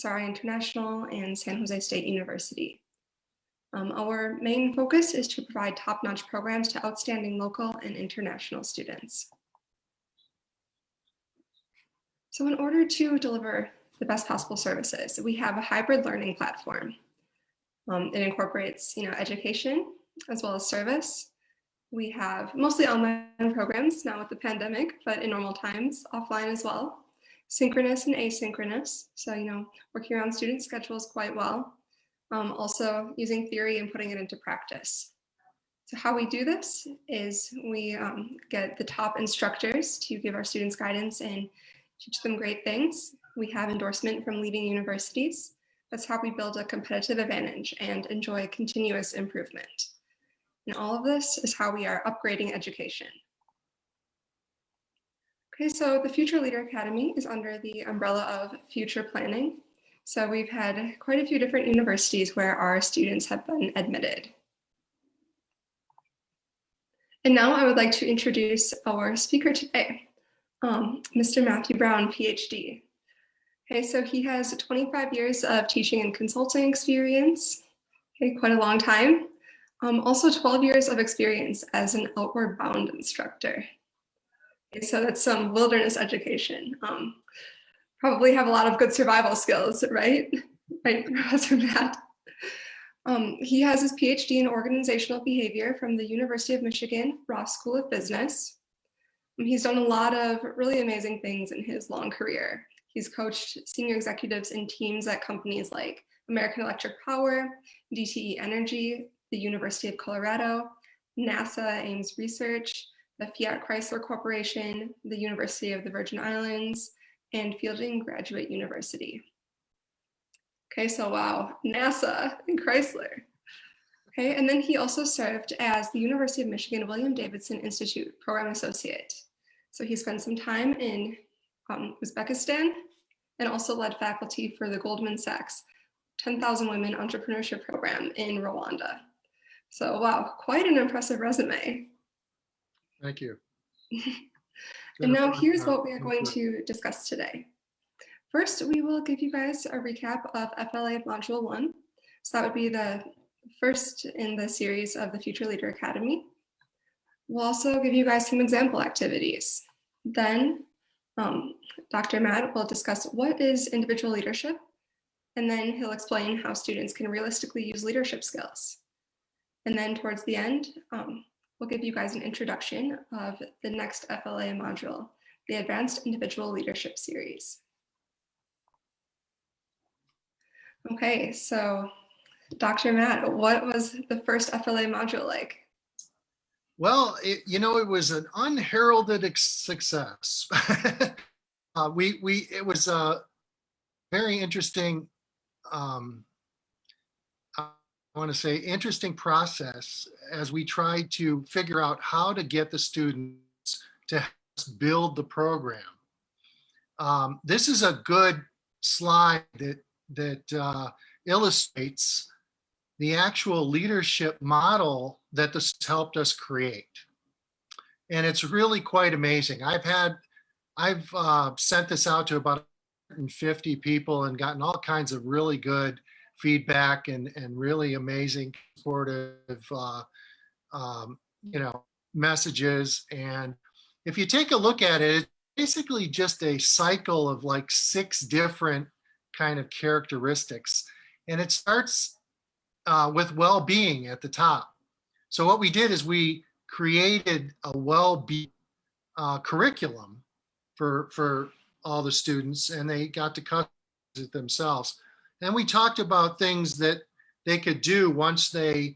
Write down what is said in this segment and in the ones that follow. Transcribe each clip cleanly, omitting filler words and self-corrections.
Sorry International, and San Jose State University. Our main focus is to provide top-notch programs to outstanding local and international students. So in order to deliver the best possible services, we have a hybrid learning platform. It incorporates, education as well as service. We have mostly online programs now with the pandemic, but in normal times, offline as well. Synchronous and asynchronous. So, working around student schedules quite well. Also using theory and putting it into practice. So how we do this is we get the top instructors to give our students guidance and teach them great things. We have endorsement from leading universities. That's how we build a competitive advantage and enjoy continuous improvement. And all of this is how we are upgrading education. Okay, so the Future Leader Academy is under the umbrella of future planning. So we've had quite a few different universities where our students have been admitted. And now I would like to introduce our speaker today, Mr. Matthew Brown, PhD. Okay, so he has 25 years of teaching and consulting experience, okay, quite a long time. Also 12 years of experience as an outward bound instructor. Okay, so that's some wilderness education. Probably have a lot of good survival skills, right? Right, Professor Matt? He has his PhD in organizational behavior from the University of Michigan Ross School of Business. He's done a lot of really amazing things in his long career. He's coached senior executives in teams at companies like American Electric Power, DTE Energy, the University of Colorado, NASA Ames Research, the Fiat Chrysler Corporation, the University of the Virgin Islands, and Fielding Graduate University. Okay, so wow, NASA and Chrysler. Okay, and then he also served as the University of Michigan William Davidson Institute Program Associate. So he spent some time in Uzbekistan and also led faculty for the Goldman Sachs 10,000 Women Entrepreneurship Program in Rwanda. So wow, quite an impressive resume. Thank you. And now here's what we are going to discuss today. First, we will give you guys a recap of FLA Module 1. So that would be the first in the series of the Future Leader Academy. We'll also give you guys some example activities. Then Dr. Matt will discuss what is individual leadership, and then he'll explain how students can realistically use leadership skills. And then towards the end, we'll give you guys an introduction of the next FLA module, the Advanced Individual Leadership Series. Okay, so Dr. Matt, what was the first FLA module like? Well, it was an unheralded success. It was a very interesting, interesting process as we tried to figure out how to get the students to help us build the program. This is a good slide that illustrates the actual leadership model that this helped us create. And it's really quite amazing. I've sent this out to about 150 people and gotten all kinds of really good feedback and really amazing supportive messages. And if you take a look at it, it's basically just a cycle of like 6 different kind of characteristics. And it starts with well-being at the top. So what we did is we created a well-being curriculum for all the students, and they got to customize it themselves. And we talked about things that they could do once they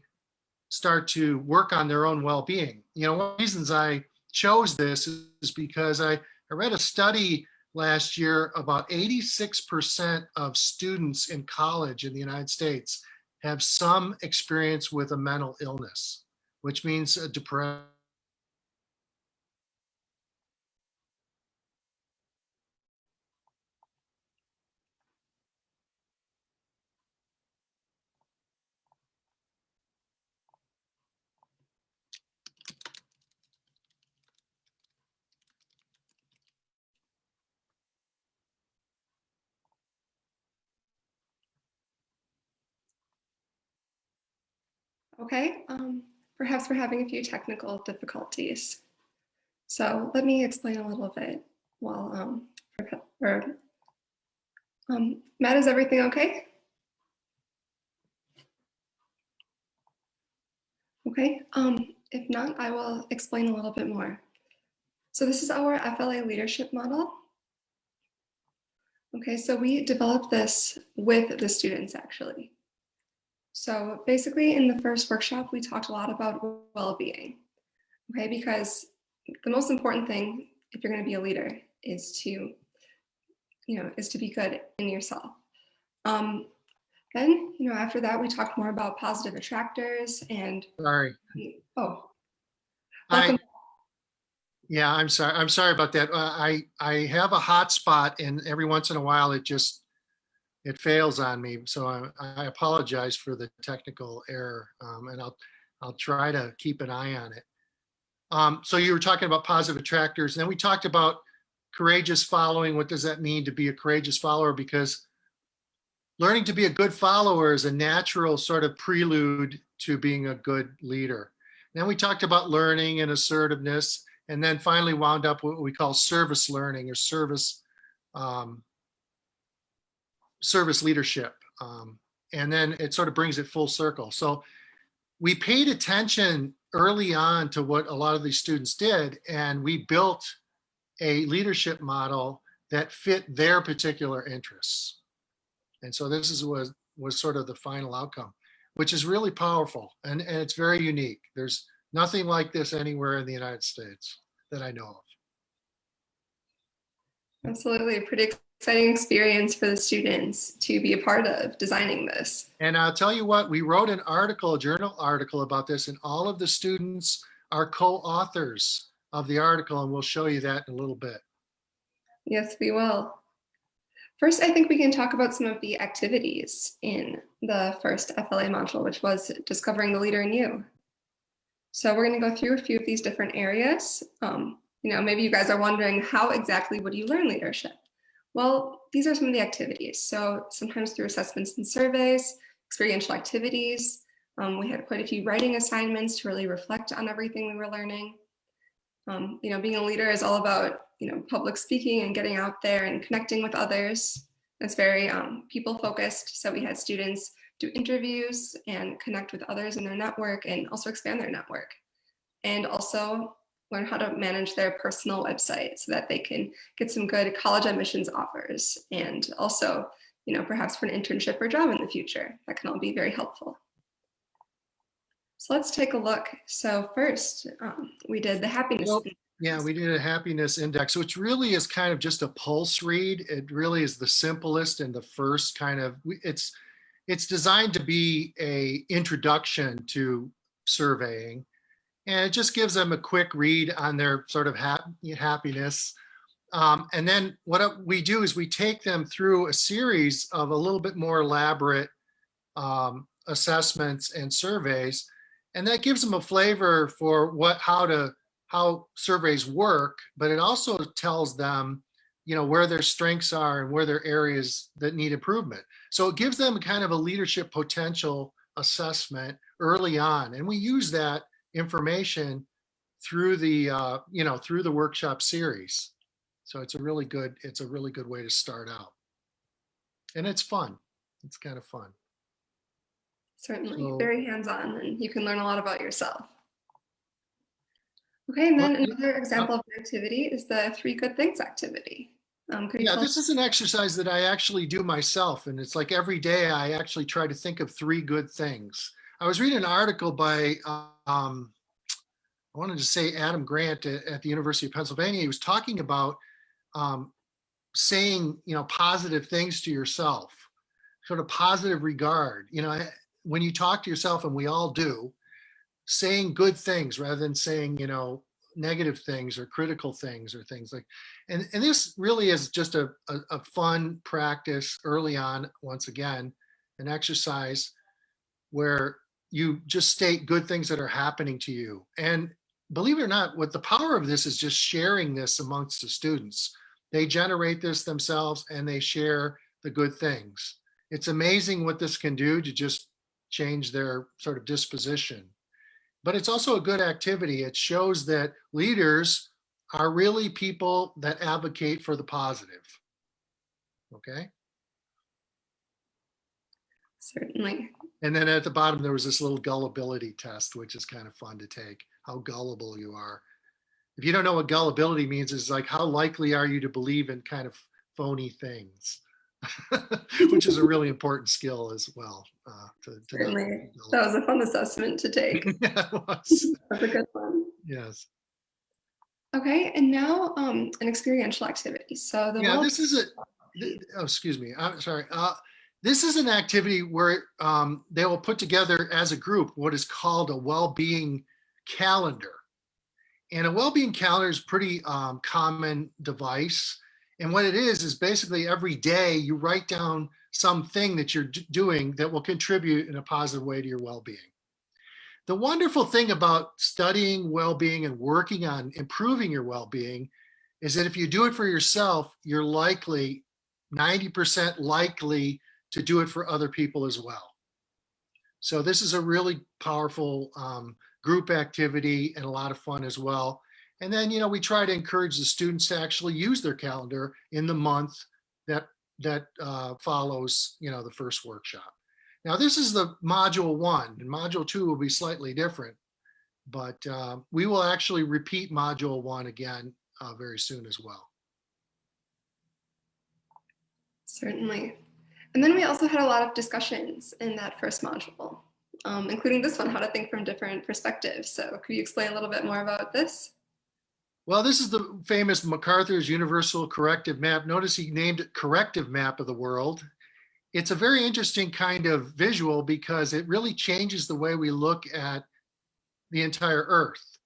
start to work on their own well-being. One of the reasons I chose this is because I read a study last year. About 86% of students in college in the United States have some experience with a mental illness, which means a depression. Okay, perhaps we're having a few technical difficulties. So let me explain a little bit while, Matt, is everything okay? Okay, if not, I will explain a little bit more. So this is our FLA leadership model. Okay, so we developed this with the students actually. So basically in the first workshop, we talked a lot about well-being, okay? Because the most important thing if you're gonna be a leader is to, is to be good in yourself. Then, after that, we talked more about positive attractors and, Sorry. oh, I, yeah, I'm sorry. I'm sorry about that. I have a hotspot and every once in a while it fails on me. So I apologize for the technical error, and I'll try to keep an eye on it. So you were talking about positive attractors, and then we talked about courageous following. What does that mean to be a courageous follower? Because learning to be a good follower is a natural sort of prelude to being a good leader. Then we talked about learning and assertiveness, and then finally wound up what we call service learning or service leadership. And then it sort of brings it full circle. So we paid attention early on to what a lot of these students did, and we built a leadership model that fit their particular interests. And so this was sort of the final outcome, which is really powerful, and it's very unique. There's nothing like this anywhere in the United States that I know of. Absolutely, a pretty exciting experience for the students to be a part of designing this. And I'll tell you what, we wrote an article, a journal article about this, and all of the students are co-authors of the article, and we'll show you that in a little bit. Yes, we will. First, I think we can talk about some of the activities in the first FLA module, which was discovering the leader in you. So we're going to go through a few of these different areas. Maybe you guys are wondering, how exactly would you learn leadership? Well, these are some of the activities. So sometimes through assessments and surveys, experiential activities. We had quite a few writing assignments to really reflect on everything we were learning. Being a leader is all about, public speaking and getting out there and connecting with others. It's very people focused. So we had students do interviews and connect with others in their network and also expand their network. And also learn how to manage their personal website so that they can get some good college admissions offers. And also, perhaps for an internship or job in the future. That can all be very helpful. So let's take a look. So first, we did the happiness. Yeah, we did a happiness index, which really is kind of just a pulse read. It really is the simplest and the first kind of, it's designed to be a introduction to surveying. And it just gives them a quick read on their sort of happiness. And then what we do is we take them through a series of a little bit more elaborate assessments and surveys. And that gives them a flavor for how surveys work, but it also tells them, where their strengths are and where their areas that need improvement. So it gives them kind of a leadership potential assessment early on. And we use that information through the, through the workshop series. So it's a really good way to start out. And it's fun. It's kind of fun. Certainly, very hands-on, and you can learn a lot about yourself. Okay, and then another example of an activity is the 3 good things activity. This is an exercise that I actually do myself, and it's like every day I actually try to think of 3 good things. I was reading an article by, I wanted to say Adam Grant at the University of Pennsylvania. He was talking about saying, positive things to yourself, sort of positive regard. When you talk to yourself, and we all do, saying good things rather than saying, negative things or critical things or things like, and this really is just a fun practice early on, once again, an exercise where you just state good things that are happening to you. And believe it or not, what the power of this is just sharing this amongst the students. They generate this themselves and they share the good things. It's amazing what this can do to just change their sort of disposition. But it's also a good activity. It shows that leaders are really people that advocate for the positive. Okay. Certainly. And then at the bottom, there was this little gullibility test, which is kind of fun to take, how gullible you are. If you don't know what gullibility means, it's like, how likely are you to believe in kind of phony things, which is a really important skill as well. Certainly. That was a fun assessment to take. Yeah, it was. That's a good one. Yes. Okay, and now an experiential activity. So this is oh, excuse me, I'm sorry. This is an activity where they will put together as a group what is called a well-being calendar. And a well-being calendar is a pretty common device. And what it is basically every day you write down something that you're doing that will contribute in a positive way to your well-being. The wonderful thing about studying well-being and working on improving your well-being is that if you do it for yourself, you're likely 90% likely to do it for other people as well. So this is a really powerful group activity and a lot of fun as well. And then, we try to encourage the students to actually use their calendar in the month that follows, the first workshop. Now, this is the module 1, and module 2 will be slightly different, but we will actually repeat module 1 again very soon as well. Certainly. And then we also had a lot of discussions in that first module, including this one, how to think from different perspectives. So could you explain a little bit more about this? Well, this is the famous MacArthur's Universal Corrective Map. Notice he named it Corrective Map of the World. It's a very interesting kind of visual because it really changes the way we look at the entire Earth.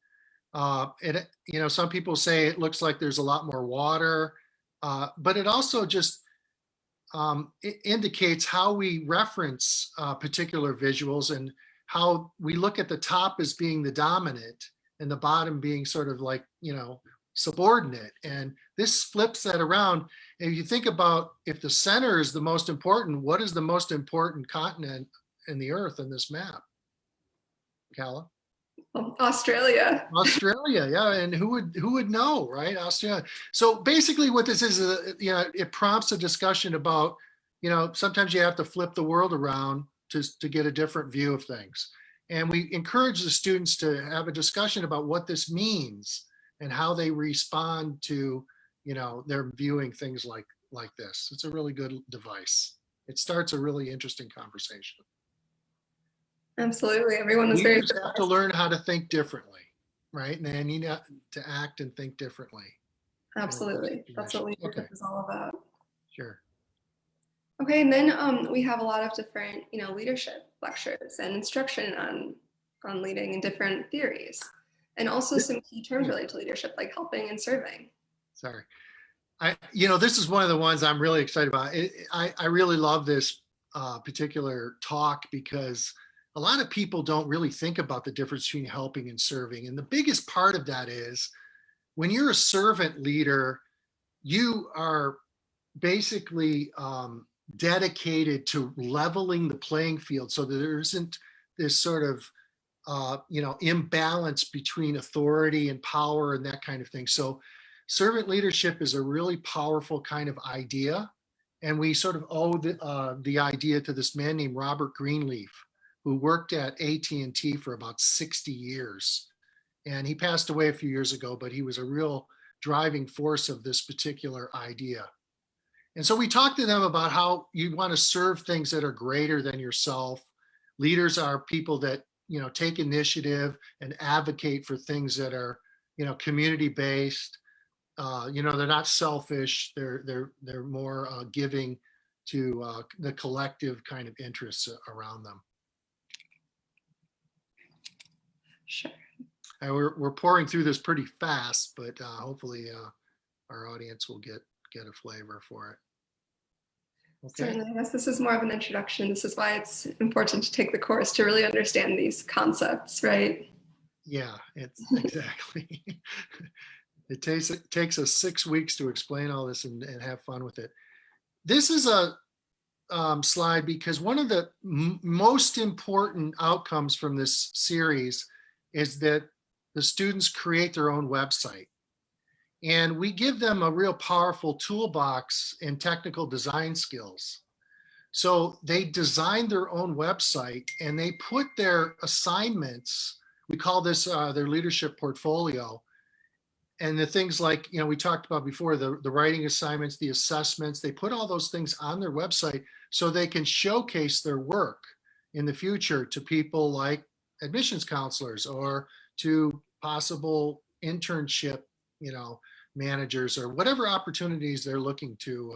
Some people say it looks like there's a lot more water, but it also just it indicates how we reference particular visuals and how we look at the top as being the dominant and the bottom being sort of like, subordinate. And this flips that around. And if you think about if the center is the most important, what is the most important continent in the Earth in this map? Calla? Australia. Australia, yeah. And who would know, right? Australia. So basically what this is, it prompts a discussion about, sometimes you have to flip the world around to get a different view of things. And we encourage the students to have a discussion about what this means and how they respond to, their viewing things like this. It's a really good device. It starts a really interesting conversation. Absolutely. Everyone was very surprised. Have to learn how to think differently, right? And they need to act and think differently. Absolutely. That's what leadership is all about. Sure. Okay, and then we have a lot of different, leadership lectures and instruction on leading in different theories, and also some key terms related to leadership, like helping and serving. Sorry, this is one of the ones I'm really excited about. I really love this particular talk because a lot of people don't really think about the difference between helping and serving, and the biggest part of that is when you're a servant leader, you are basically dedicated to leveling the playing field so that there isn't this sort of imbalance between authority and power and that kind of thing. So servant leadership is a really powerful kind of idea, and we sort of owe the idea to this man named Robert Greenleaf, who worked at AT&T for about 60 years. And he passed away a few years ago, but he was a real driving force of this particular idea. And so we talked to them about how you want to serve things that are greater than yourself. Leaders are people that, take initiative and advocate for things that are, community-based. They're not selfish. They're more giving to the collective kind of interests around them. Sure. We're pouring through this pretty fast, but hopefully our audience will get a flavor for it. Okay. Certainly, I guess this is more of an introduction. This is why it's important to take the course to really understand these concepts, right? Yeah, it's exactly. It takes us 6 weeks to explain all this and have fun with it. This is a slide because one of the most important outcomes from this series is that the students create their own website. And we give them a real powerful toolbox in technical design skills. So they design their own website and they put their assignments, we call this their leadership portfolio. And the things like, we talked about before, the writing assignments, the assessments, they put all those things on their website so they can showcase their work in the future to people like admissions counselors or to possible internship, managers or whatever opportunities they're looking to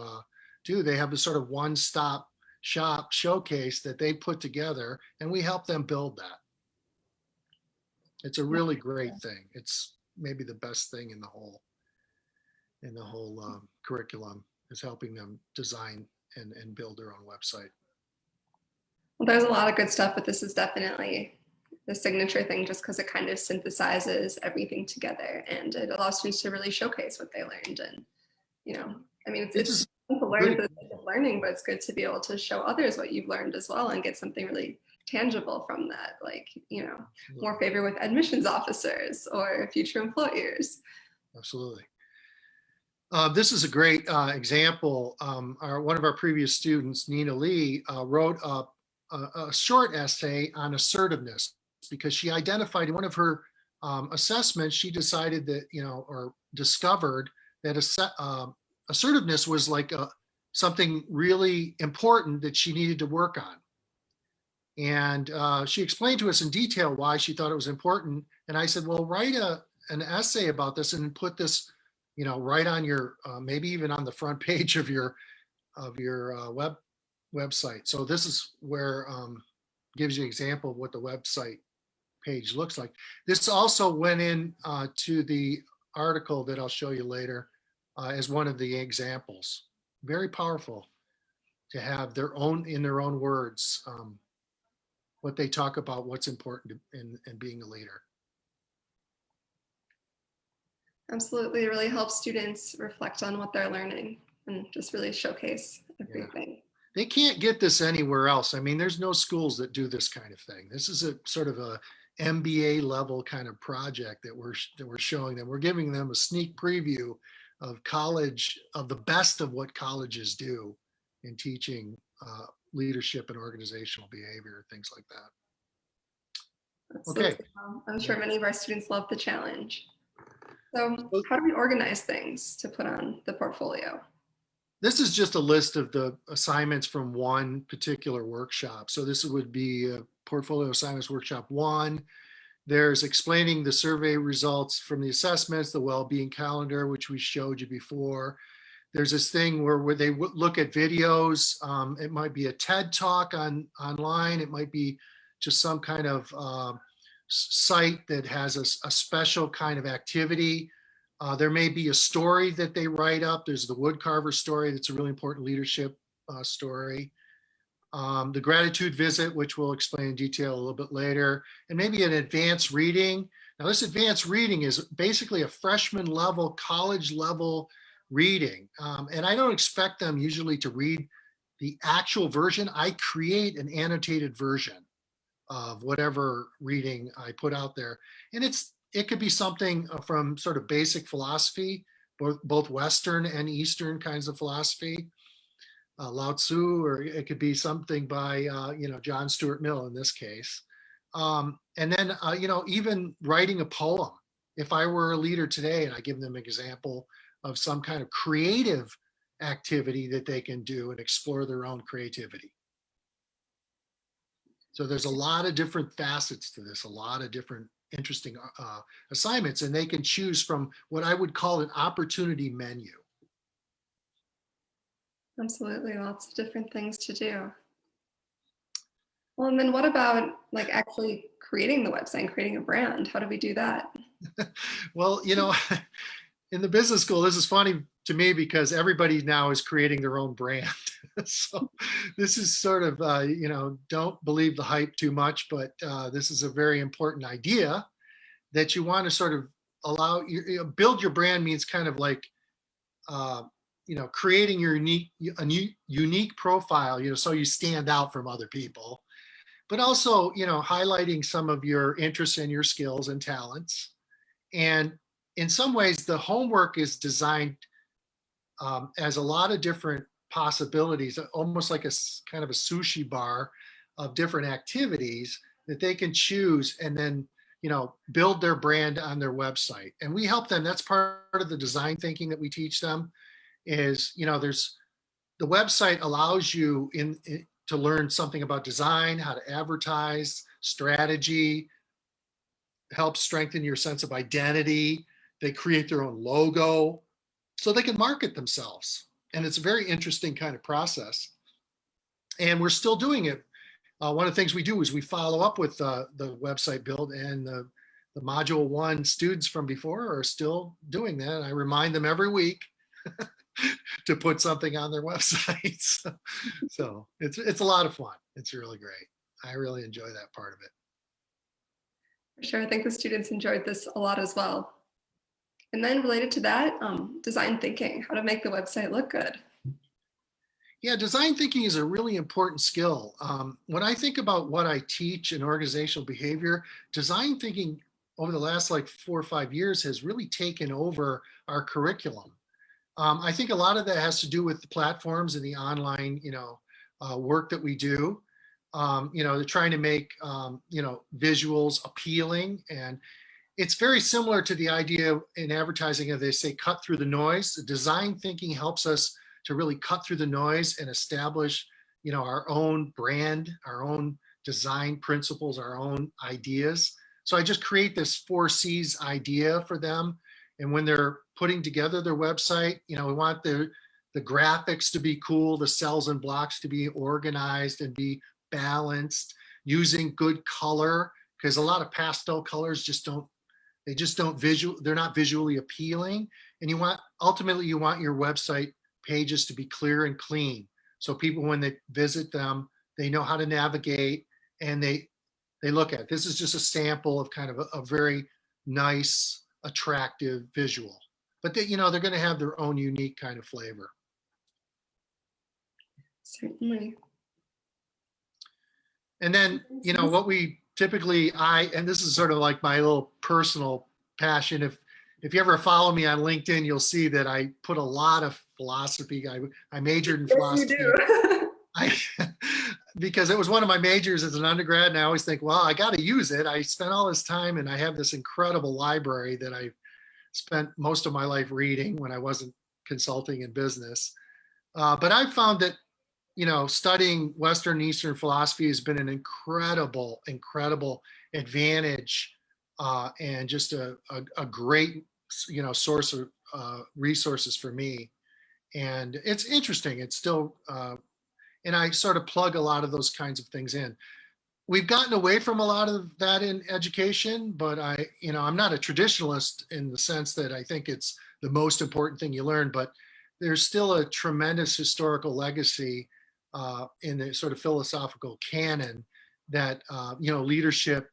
do. They have a sort of one-stop shop showcase that they put together, and we help them build that. It's a really great thing. It's maybe the best thing in the whole curriculum is helping them design and build their own website. Well, there's a lot of good stuff, but this is definitely the signature thing just because it kind of synthesizes everything together and it allows students to really showcase what they learned. And, it's to learn for the sake of learning, but it's good to be able to show others what you've learned as well and get something really tangible from that, like, more favor with admissions officers or future employers. Absolutely. This is a great example. One of our previous students, Nina Lee, wrote a short essay on assertiveness because she identified in one of her assessments, she decided that, or discovered that assertiveness was like something really important that she needed to work on. And she explained to us in detail why she thought it was important. And I said, well, write an essay about this and put this, right on your, maybe even on the front page of your website. So this is where gives you an example of what the website page looks like. This also went in to the article that I'll show you later as one of the examples. Very powerful to have in their own words, what they talk about, what's important in being a leader. Absolutely. It really helps students reflect on what they're learning and just really showcase everything. Yeah. They can't get this anywhere else. I mean, there's no schools that do this kind of thing. This is a sort of a MBA level kind of project that we're showing them. We're giving them a sneak preview of college, of the best of what colleges do in teaching leadership and organizational behavior, things like that. Absolutely. Okay. I'm sure many of our students love the challenge. So how do we organize things to put on the portfolio? This is just a list of the assignments from one particular workshop. So this would be a portfolio assignments workshop 1. There's explaining the survey results from the assessments, the well-being calendar, which we showed you before. There's this thing where they look at videos. It might be a TED talk online. It might be just some kind of site that has a special kind of activity. There may be a story that they write up. There's the woodcarver story. That's a really important leadership story. The gratitude visit, which we'll explain in detail a little bit later, and maybe an advanced reading. Now, this advanced reading is basically a freshman level, college level reading. And I don't expect them usually to read the actual version. I create an annotated version of whatever reading I put out there. And it could be something from sort of basic philosophy, both Western and Eastern kinds of philosophy, Lao Tzu, or it could be something by, John Stuart Mill in this case. And then, even writing a poem. If I were a leader today and I give them an example of some kind of creative activity that they can do and explore their own creativity. So there's a lot of different facets to this, a lot of different interesting assignments, and they can choose from what I would call an opportunity menu. Absolutely, lots of different things to do. Well, and then what about like actually creating the website and creating a brand? How do we do that? Well, in the business school, this is funny to me because everybody now is creating their own brand. So this is sort of, don't believe the hype too much, but this is a very important idea that you want to sort of allow, build your brand means kind of like, creating your unique profile, so you stand out from other people, but also, highlighting some of your interests and your skills and talents. And in some ways, the homework is designed as a lot of different possibilities, almost like a kind of a sushi bar of different activities that they can choose and then, build their brand on their website. And we help them. That's part of the design thinking that we teach them is, there's the website allows you to learn something about design, how to advertise, strategy, helps strengthen your sense of identity. They create their own logo so they can market themselves. And it's a very interesting kind of process. And we're still doing it. One of the things we do is we follow up with the website build, and the Module 1 students from before are still doing that. And I remind them every week to put something on their websites. So it's a lot of fun. It's really great. I really enjoy that part of it. For sure, I think the students enjoyed this a lot as well. And then related to that, design thinking, how to make the website look good. Yeah, design thinking is a really important skill. When I think about what I teach in organizational behavior, design thinking over the last 4 or 5 years has really taken over our curriculum. I think a lot of that has to do with the platforms and the online, work that we do. They're trying to make, visuals appealing, and it's very similar to the idea in advertising of, they say, cut through the noise. The design thinking helps us to really cut through the noise and establish, our own brand, our own design principles, our own ideas. So I just create this 4 C's idea for them. And when they're putting together their website, we want the graphics to be cool, the cells and blocks to be organized and be balanced, using good color, because a lot of pastel colors they're not visually appealing. And ultimately you want your website pages to be clear and clean. So people, when they visit them, they know how to navigate, and they look at it. This is just a sample of kind of a very nice, attractive visual, but they're going to have their own unique kind of flavor. Certainly. And then, what we typically, and this is sort of like my little personal passion. If you ever follow me on LinkedIn, you'll see that I put a lot of philosophy. I majored in philosophy. Yes, you do. Because it was one of my majors as an undergrad, and I always think, well, I got to use it. I spent all this time, and I have this incredible library that I spent most of my life reading when I wasn't consulting in business. But I found that, studying Western and Eastern philosophy has been an incredible advantage, and just a great, source of resources for me. And it's interesting. It's still, and I sort of plug a lot of those kinds of things in. We've gotten away from a lot of that in education, but I'm not a traditionalist in the sense that I think it's the most important thing you learn, but there's still a tremendous historical legacy in the sort of philosophical canon that, leadership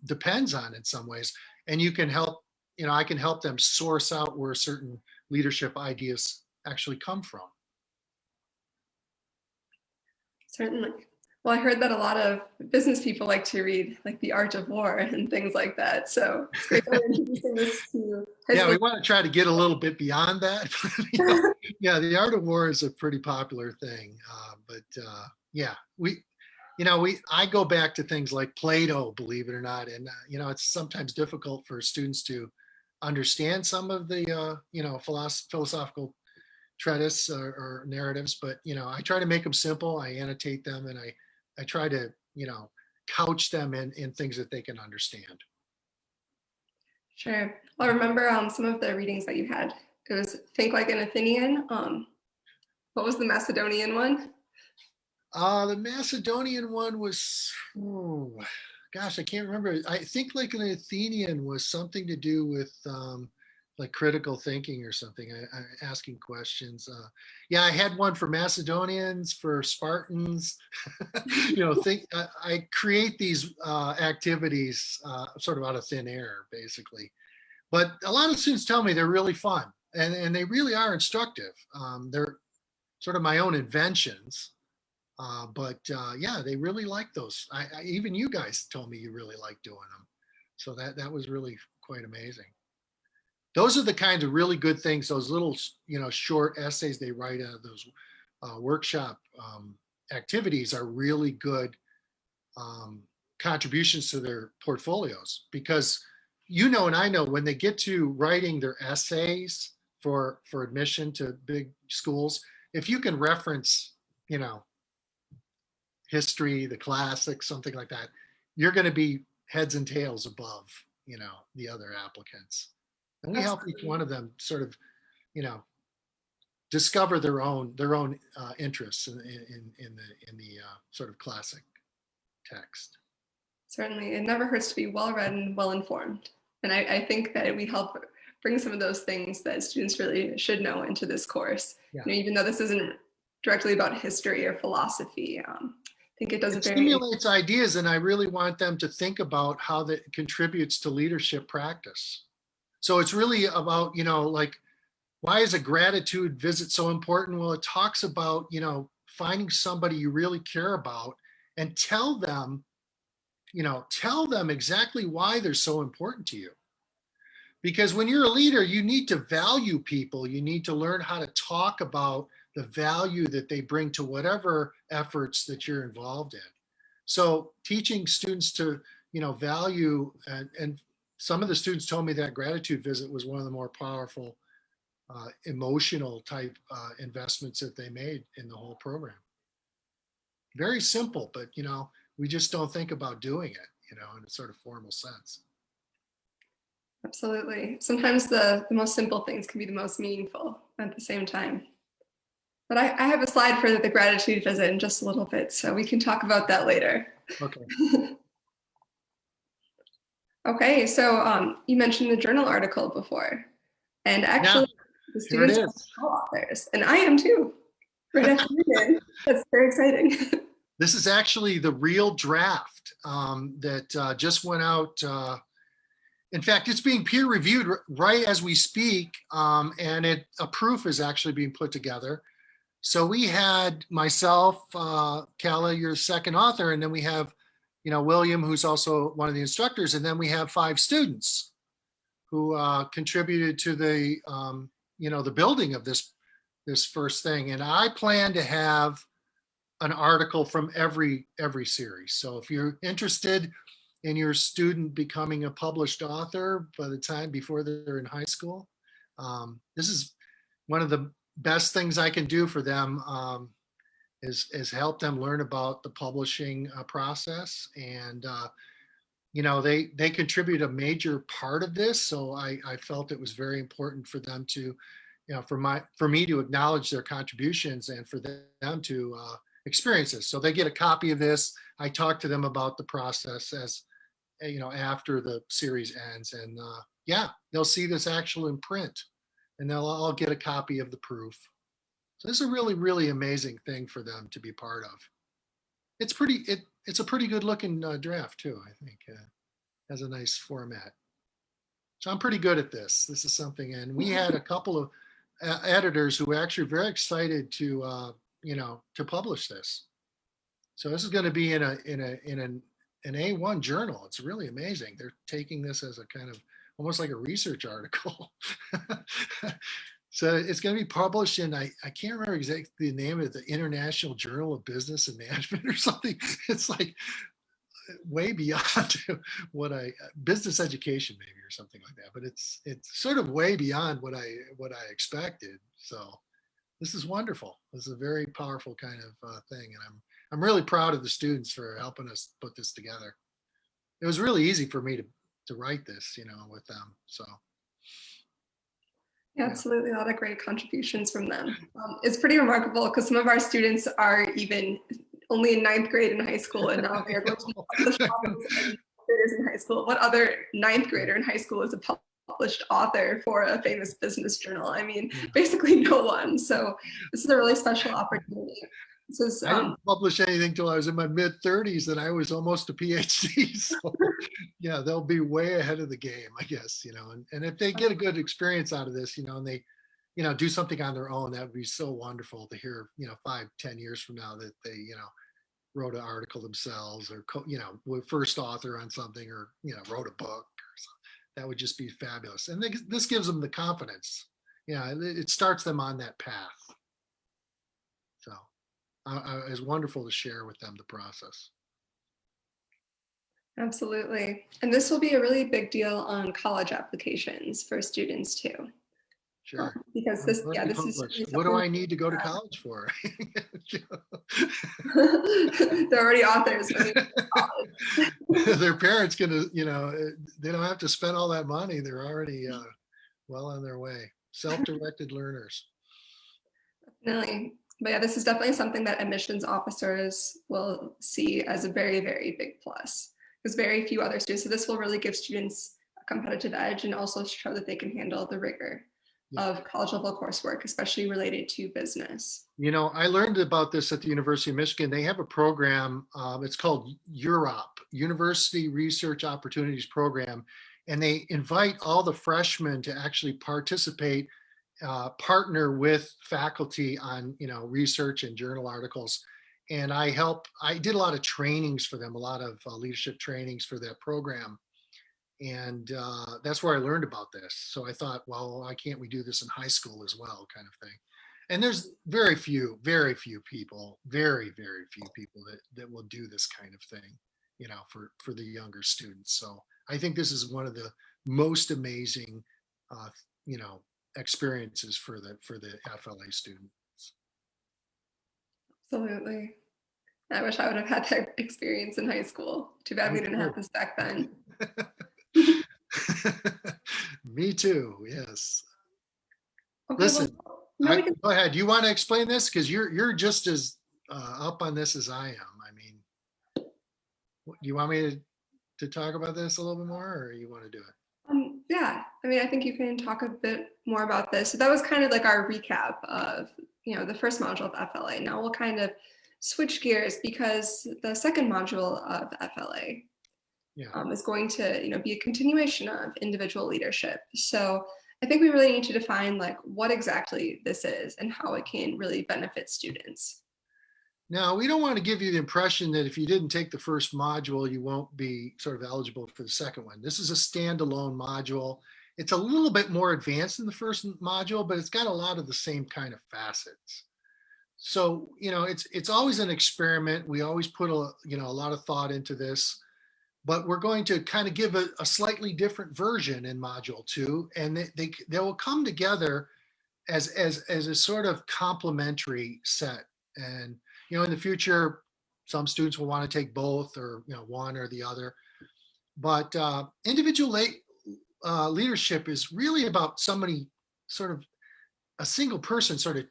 depends on in some ways. And you can help, I can help them source out where certain leadership ideas actually come from. Certainly. Well, I heard that a lot of business people like to read like The Art of War and things like that. So it's great that you're introducing this to we want to try to get a little bit beyond that. Yeah, The Art of War is a pretty popular thing. I go back to things like Plato, believe it or not. And, it's sometimes difficult for students to understand some of the, philosophical treatise or narratives, but, I try to make them simple. I annotate them, and I try to, couch them in things that they can understand. Sure. Well, I remember some of the readings that you had. It was Think Like an Athenian. What was the Macedonian one? The Macedonian one was, gosh, I can't remember. I think Like an Athenian was something to do with like critical thinking or something, asking questions. I had one for Macedonians, for Spartans. I create these activities sort of out of thin air, basically. But a lot of students tell me they're really fun. and they really are instructive. They're sort of my own inventions, but yeah, they really like those. Even you guys told me you really like doing them, so that was really quite amazing. Those are the kinds of really good things. Those little, short essays they write out of those workshop activities are really good contributions to their portfolios, because and I know when they get to writing their essays for admission to big schools, if you can reference, history, the classics, something like that, you're going to be heads and tails above, the other applicants. And we help each one of them sort of, discover their own interests in the sort of classic text. Certainly, it never hurts to be well read and well informed. And I think that we help bring some of those things that students really should know into this course. Yeah. Even though this isn't directly about history or philosophy, I think it does It stimulates ideas, and I really want them to think about how that contributes to leadership practice. So it's really about, like, why is a gratitude visit so important? Well, it talks about, finding somebody you really care about and tell them exactly why they're so important to you. Because when you're a leader, you need to value people. You need to learn how to talk about the value that they bring to whatever efforts that you're involved in. So teaching students to, value, and some of the students told me that gratitude visit was one of the more powerful emotional type investments that they made in the whole program. Very simple, but we just don't think about doing it, in a sort of formal sense. Absolutely. Sometimes the most simple things can be the most meaningful at the same time. But I have a slide for the gratitude visit in just a little bit, so we can talk about that later. Okay. Okay, so you mentioned the journal article before, and actually the students are co-authors, and I am too. Right after you did. That's very exciting. This is actually the real draft that just went out. In fact, it's being peer reviewed right as we speak, and a proof is actually being put together. So we had myself, Kala, your second author, and then we have, William, who's also one of the instructors, and then we have 5 students who contributed to the, the building of this first thing. And I plan to have an article from every series. So if you're interested in your student becoming a published author by the time before they're in high school, this is one of the best things I can do for them, is help them learn about the publishing process. And they contribute a major part of this, so I felt it was very important for them to, for me to acknowledge their contributions and for them to experience this. So they get a copy of this. I talk to them about the process as after the series ends, and they'll see this actual in print, and they'll all get a copy of the proof. So this is a really, really amazing thing for them to be part of. It's a pretty good looking draft too, I think. Has a nice format. So I'm pretty good at this. This is something, and we had a couple of editors who were actually very excited to to publish this. So this is going to be in an A1 journal. It's really amazing. They're taking this as a kind of almost like a research article. So it's going to be published in, I can't remember exactly the name of it, the International Journal of Business and Management or something. It's like way beyond what business education maybe or something like that. But it's sort of way beyond what I expected. So this is wonderful. This is a very powerful kind of thing, and I'm really proud of the students for helping us put this together. It was really easy for me to write this, with them. So. Yeah, absolutely, a lot of great contributions from them. It's pretty remarkable because some of our students are even only in 9th grade in high school, and now they're going to be published authors and graders in high school. What other 9th grader in high school is a published author for a famous business journal? I mean, basically no one. So this is a really special opportunity. I didn't publish anything till I was in my mid-30s, and I was almost a PhD. So yeah, they'll be way ahead of the game, I guess, and if they get a good experience out of this, and they do something on their own, that would be so wonderful to hear, 5-10 years from now that they, wrote an article themselves, or, were first author on something, or, wrote a book or something. That would just be fabulous. And this gives them the confidence. It starts them on that path. So it's wonderful to share with them the process. Absolutely. And this will be a really big deal on college applications for students too. Sure. Because this is what do I need to go to college for? They're already authors. Their parents gonna, they don't have to spend all that money. They're already well on their way. Self-directed learners. Definitely. But yeah, this is definitely something that admissions officers will see as a very, very big plus, because very few other students. So this will really give students a competitive edge, and also show that they can handle the rigor of college level coursework, especially related to business. I learned about this at the University of Michigan. They have a program, it's called UROP, University Research Opportunities Program, and they invite all the freshmen to actually participate, partner with faculty on, research and journal articles. And I did a lot of trainings for them, a lot of leadership trainings for that program. And that's where I learned about this. So I thought, well, why can't we do this in high school as well, kind of thing. And there's very few people, very few people that will do this kind of thing, for the younger students. So I think this is one of the most amazing, experiences for the FLA students. Absolutely. I wish I would have had that experience in high school. Too bad we didn't have this back then. Me too. Yes. Okay, Listen, go ahead. You want to explain this, because you're just as up on this as I am. I mean, you want me to talk about this a little bit more, or you want to do it? Yeah, I mean, I think you can talk a bit more about this. So that was kind of like our recap of, the first module of FLA. Now we'll kind of switch gears, because the second module of FLA is going to, be a continuation of individual leadership. So I think we really need to define what exactly this is and how it can really benefit students. Now, we don't want to give you the impression that if you didn't take the first module, you won't be sort of eligible for the second one. This is a standalone module. It's a little bit more advanced than the first module, but it's got a lot of the same kind of facets. So, it's always an experiment. We always put a lot of thought into this, but we're going to kind of give a slightly different version in module 2, and they will come together as a sort of complementary set. And in the future, some students will want to take both, or one or the other. But individual leadership is really about somebody, sort of a single person, sort of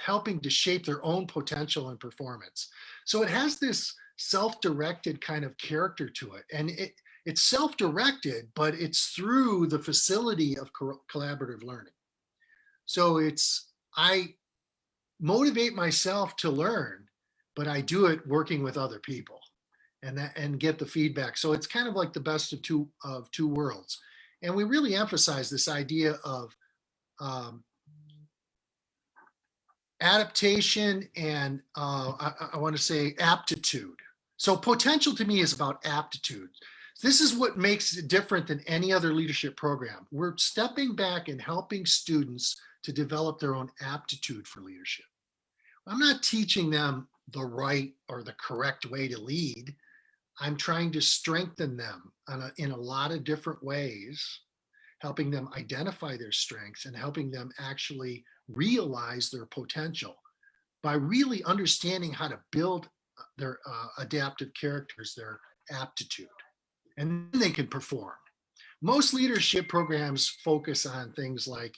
helping to shape their own potential and performance. So it has this self-directed kind of character to it, and it's self-directed, but it's through the facility of collaborative learning. So I motivate myself to learn, but I do it working with other people, and get the feedback. So it's kind of like the best of two worlds. And we really emphasize this idea of adaptation and I want to say aptitude. So potential to me is about aptitude. This is what makes it different than any other leadership program. We're stepping back and helping students to develop their own aptitude for leadership. I'm not teaching them the right or the correct way to lead. I'm trying to strengthen them in a lot of different ways, helping them identify their strengths and helping them actually realize their potential by really understanding how to build their adaptive characters, their aptitude, and then they can perform. Most leadership programs focus on things like,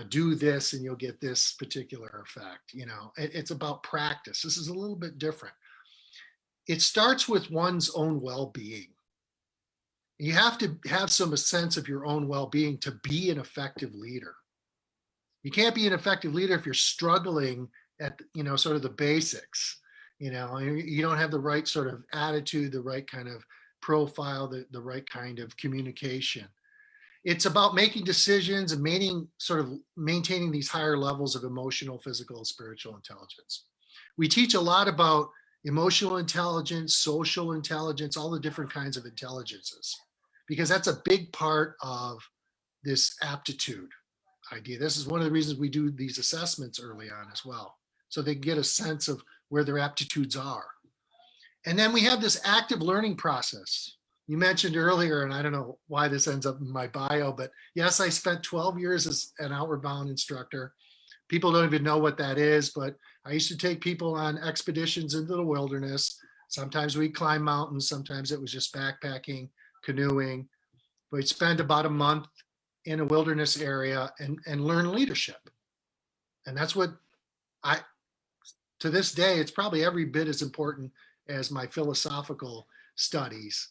do this and you'll get this particular effect. It's about practice. This is a little bit different. It starts with one's own well-being. You have to have a sense of your own well-being to be an effective leader. You can't be an effective leader if you're struggling at, sort of the basics. You don't have the right sort of attitude, the right kind of profile, the right kind of communication. it's about making decisions and maintaining these higher levels of emotional, physical, and spiritual intelligence. We teach a lot about emotional intelligence, social intelligence, all the different kinds of intelligences, because that's a big part of this aptitude idea. This is one of the reasons we do these assessments early on as well, so they get a sense of where their aptitudes are. And then we have this active learning process. You mentioned earlier, and I don't know why this ends up in my bio, but yes, I spent 12 years as an Outward Bound instructor. People don't even know what that is, but I used to take people on expeditions into the wilderness. Sometimes we'd climb mountains, sometimes it was just backpacking, canoeing. We'd spend about a month in a wilderness area and learn leadership. And that's what to this day, it's probably every bit as important as my philosophical studies.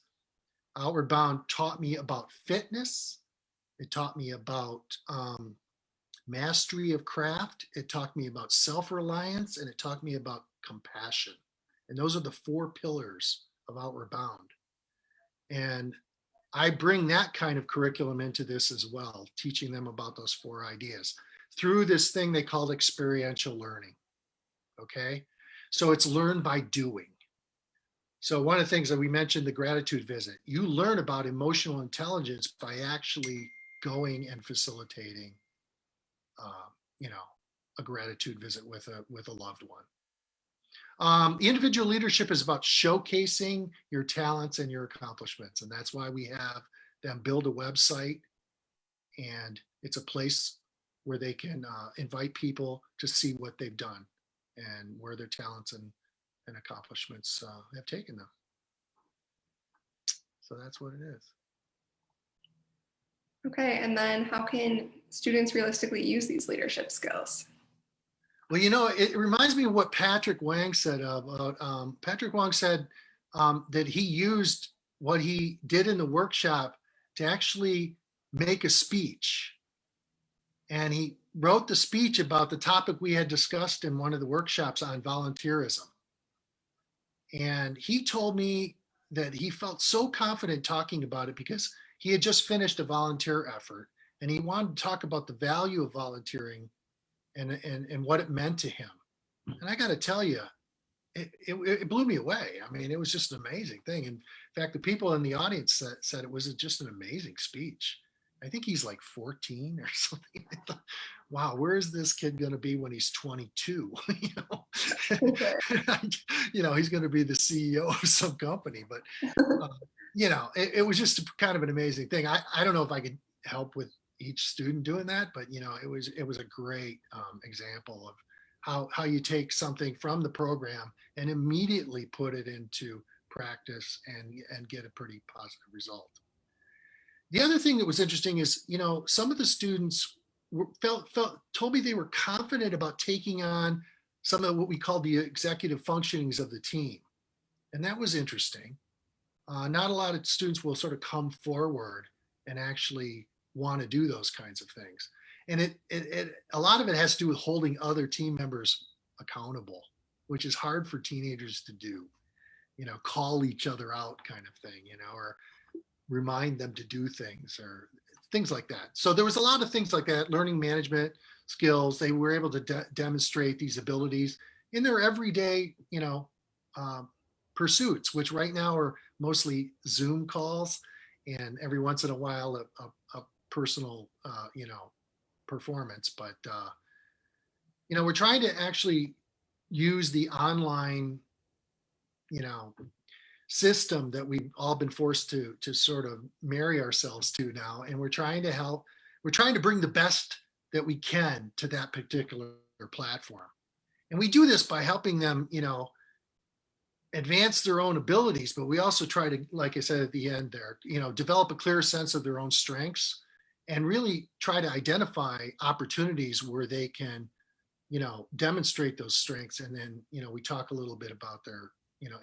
Outward Bound taught me about fitness. It taught me about mastery of craft. It taught me about self-reliance, and it taught me about compassion. And those are the 4 pillars of Outward Bound. And I bring that kind of curriculum into this as well, teaching them about those 4 ideas through this thing they called experiential learning. Okay, so it's learned by doing. So one of the things that we mentioned, the gratitude visit, you learn about emotional intelligence by actually going and facilitating, a gratitude visit with a loved one. Individual leadership is about showcasing your talents and your accomplishments. And that's why we have them build a website, and it's a place where they can invite people to see what they've done and where their talents and accomplishments have taken them. So that's what it is. Okay, and then how can students realistically use these leadership skills? Well, it reminds me of what Patrick Wang said about, Patrick Wang said that he used what he did in the workshop to actually make a speech. And he wrote the speech about the topic we had discussed in one of the workshops on volunteerism. And he told me that he felt so confident talking about it because he had just finished a volunteer effort, and he wanted to talk about the value of volunteering and what it meant to him. And I got to tell you, it blew me away. I mean, it was just an amazing thing. In fact, the people in the audience said it was just an amazing speech. I think he's like 14 or something. I thought, wow, where is this kid going to be when he's 22? Okay. He's going to be the CEO of some company. But it was just kind of an amazing thing. I don't know if I could help with each student doing that, but it was a great example of how you take something from the program and immediately put it into practice and get a pretty positive result. The other thing that was interesting is, some of the students told me they were confident about taking on some of what we call the executive functionings of the team. And that was interesting. Not a lot of students will sort of come forward and actually want to do those kinds of things. And a lot of it has to do with holding other team members accountable, which is hard for teenagers to do, call each other out kind of thing, or remind them to do things or things like that. So there was a lot of things like that, learning management skills. They were able to demonstrate these abilities in their everyday, pursuits, which right now are mostly Zoom calls and every once in a while a personal, performance. But, we're trying to actually use the online, system that we've all been forced to sort of marry ourselves to now. And we're trying to bring the best that we can to that particular platform. And we do this by helping them, advance their own abilities, but we also try to, like I said at the end there, develop a clear sense of their own strengths and really try to identify opportunities where they can, demonstrate those strengths. And then, we talk a little bit about their,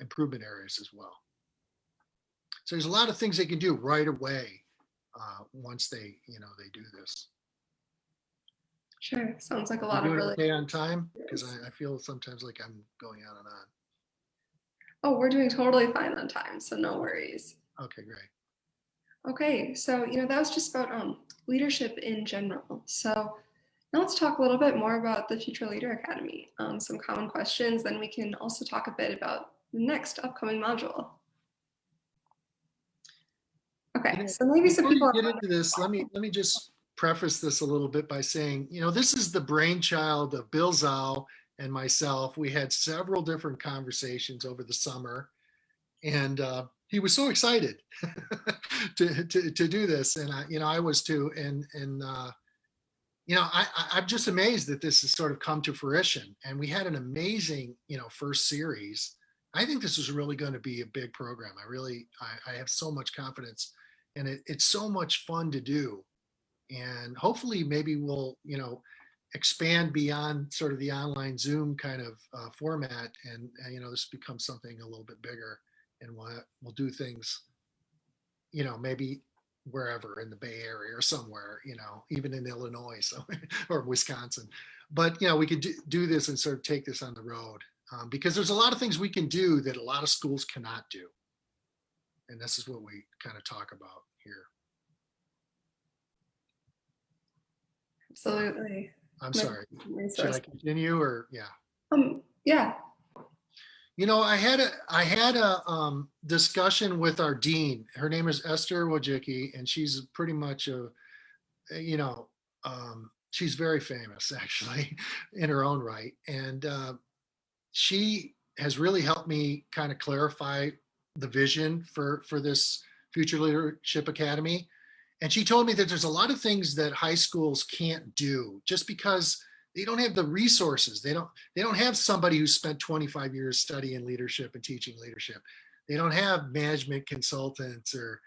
improvement areas as well. So there's a lot of things they can do right away once they do this. Sure, sounds like a lot You of doing really. okay on time? Because I feel sometimes like I'm going on and on. Oh, we're doing totally fine on time, so no worries. Okay, great. Okay, so that was just about leadership in general. So now let's talk a little bit more about the Future Leader Academy. Some common questions. Then we can also talk a bit about the next upcoming module. Okay, so maybe some Before you people get into this, let me just preface this a little bit by saying, this is the brainchild of Bill Zhao and myself. We had several different conversations over the summer, and he was so excited to do this, and I was too, and I'm just amazed that this has sort of come to fruition. And we had an amazing first series. I think this is really going to be a big program. I have so much confidence, and it's so much fun to do. And hopefully maybe we'll expand beyond sort of the online Zoom kind of format, and this becomes something a little bit bigger, and we'll do things maybe wherever in the Bay Area or somewhere, even in Illinois or Wisconsin. But we could do this and sort of take this on the road, because there's a lot of things we can do that a lot of schools cannot do, and this is what we kind of talk about here. Absolutely. I'm sorry. Should I continue or yeah? Yeah. I had a discussion with our dean. Her name is Esther Wojcicki, and she's pretty much she's very famous actually in her own right. And she has really helped me kind of clarify the vision for this Future Leadership Academy. And she told me that there's a lot of things that high schools can't do just because they don't have the resources. They don't have somebody who spent 25 years studying leadership and teaching leadership. They don't have management consultants or,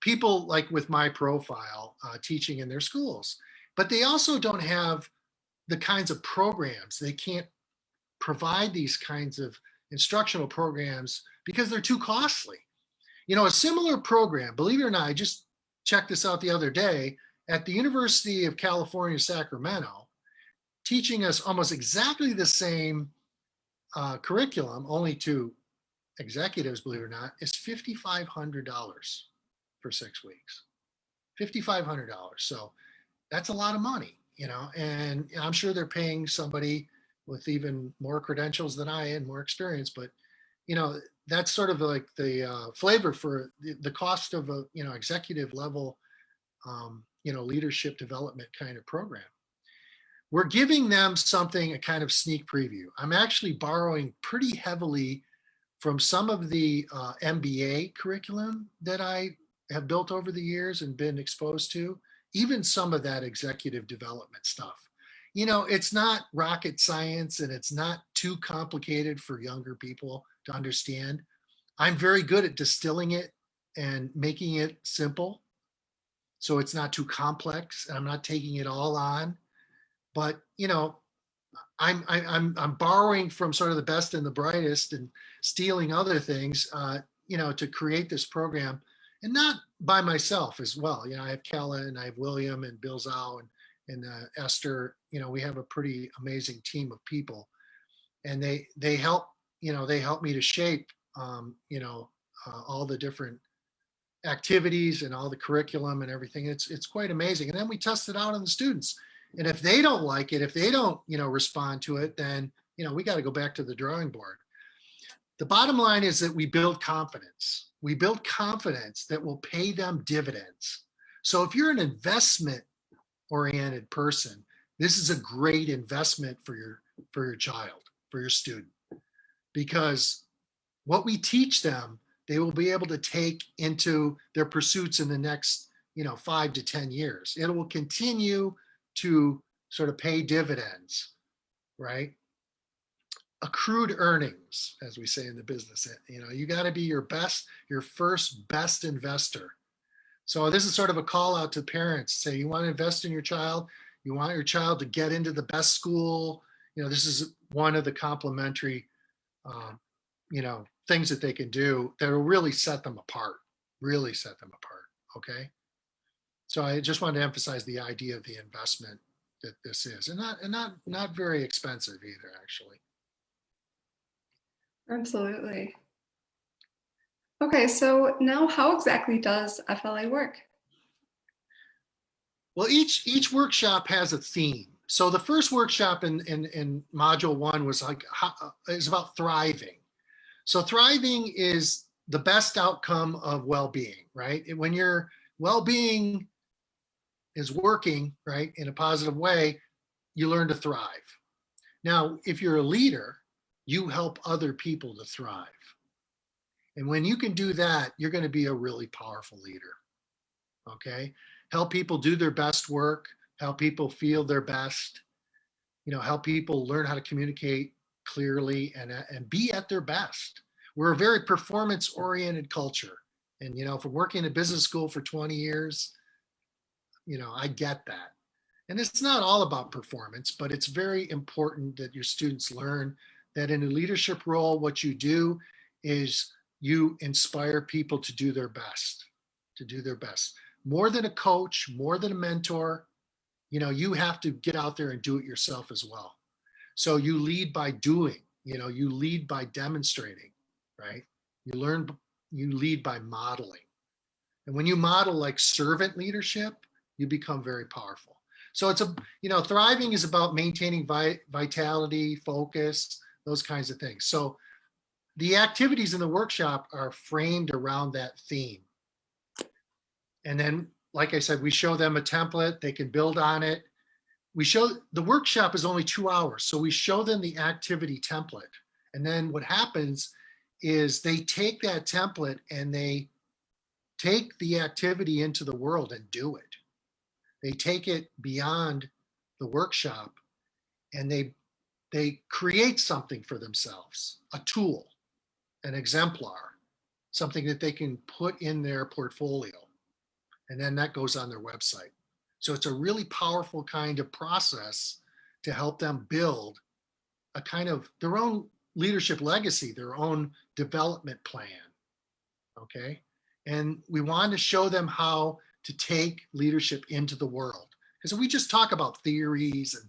people like with my profile teaching in their schools. But they also don't have the kinds of programs. They can't provide these kinds of instructional programs because they're too costly. A similar program, believe it or not, I just checked this out the other day at the University of California, Sacramento, teaching us almost exactly the same curriculum, only to executives, believe it or not, is $5,500 for 6 weeks. $5,500. So that's a lot of money, and I'm sure they're paying somebody with even more credentials than I and more experience, but that's sort of like the flavor for the cost of a executive level leadership development kind of program. We're giving them something, a kind of sneak preview. I'm actually borrowing pretty heavily from some of the MBA curriculum that I have built over the years and been exposed to, even some of that executive development stuff. It's not rocket science, and it's not too complicated for younger people to understand. I'm very good at distilling it and making it simple, so it's not too complex, and I'm not taking it all on. But I'm borrowing from sort of the best and the brightest and stealing other things, to create this program, and not by myself as well. I have Kella, and I have William, and Bill Zhao, and Esther. We have a pretty amazing team of people, and they help me to shape all the different activities and all the curriculum and everything. It's quite amazing. And then we test it out on the students. And if they don't like it, if they don't respond to it, then we got to go back to the drawing board. The bottom line is that we build confidence. We build confidence that will pay them dividends. So if you're an investment oriented person, this is a great investment for your child, for your student, because what we teach them, they will be able to take into their pursuits in the next 5 to 10 years. It will continue to sort of pay dividends, right? Accrued earnings, as we say in the business. You got to be your first best investor. So this is sort of a call out to parents. Say you want to invest in your child, you want your child to get into the best school. This is one of the complementary things that they can do that will really set them apart. Okay. So I just wanted to emphasize the idea of the investment that this is, and not very expensive either, actually. Absolutely. Okay, so now how exactly does FLA work? Well, each workshop has a theme. So the first workshop in module 1 was is about thriving. So thriving is the best outcome of well-being, right? When your well-being is working, right, in a positive way, you learn to thrive. Now, if you're a leader, you help other people to thrive. And when you can do that, you're going to be a really powerful leader. Okay? Help people do their best work, help people feel their best, help people learn how to communicate clearly and be at their best. We're a very performance-oriented culture. And, from working in a business school for 20 years, I get that. And it's not all about performance, but it's very important that your students learn that in a leadership role, what you do is you inspire people to do their best, More than a coach, more than a mentor, you have to get out there and do it yourself as well. So you lead by doing, you lead by demonstrating, right? You lead by modeling. And when you model like servant leadership, you become very powerful. So it's thriving is about maintaining vitality, focus, those kinds of things. So the activities in the workshop are framed around that theme. And then, like I said, we show them a template, they can build on it. The workshop is only 2 hours, so we show them the activity template. And then what happens is they take that template and they take the activity into the world and do it. They take it beyond the workshop and they create something for themselves, a tool, an exemplar, something that they can put in their portfolio. And then that goes on their website. So it's a really powerful kind of process to help them build a kind of their own leadership legacy, their own development plan. Okay. And we want to show them how to take leadership into the world. Because we just talk about theories and,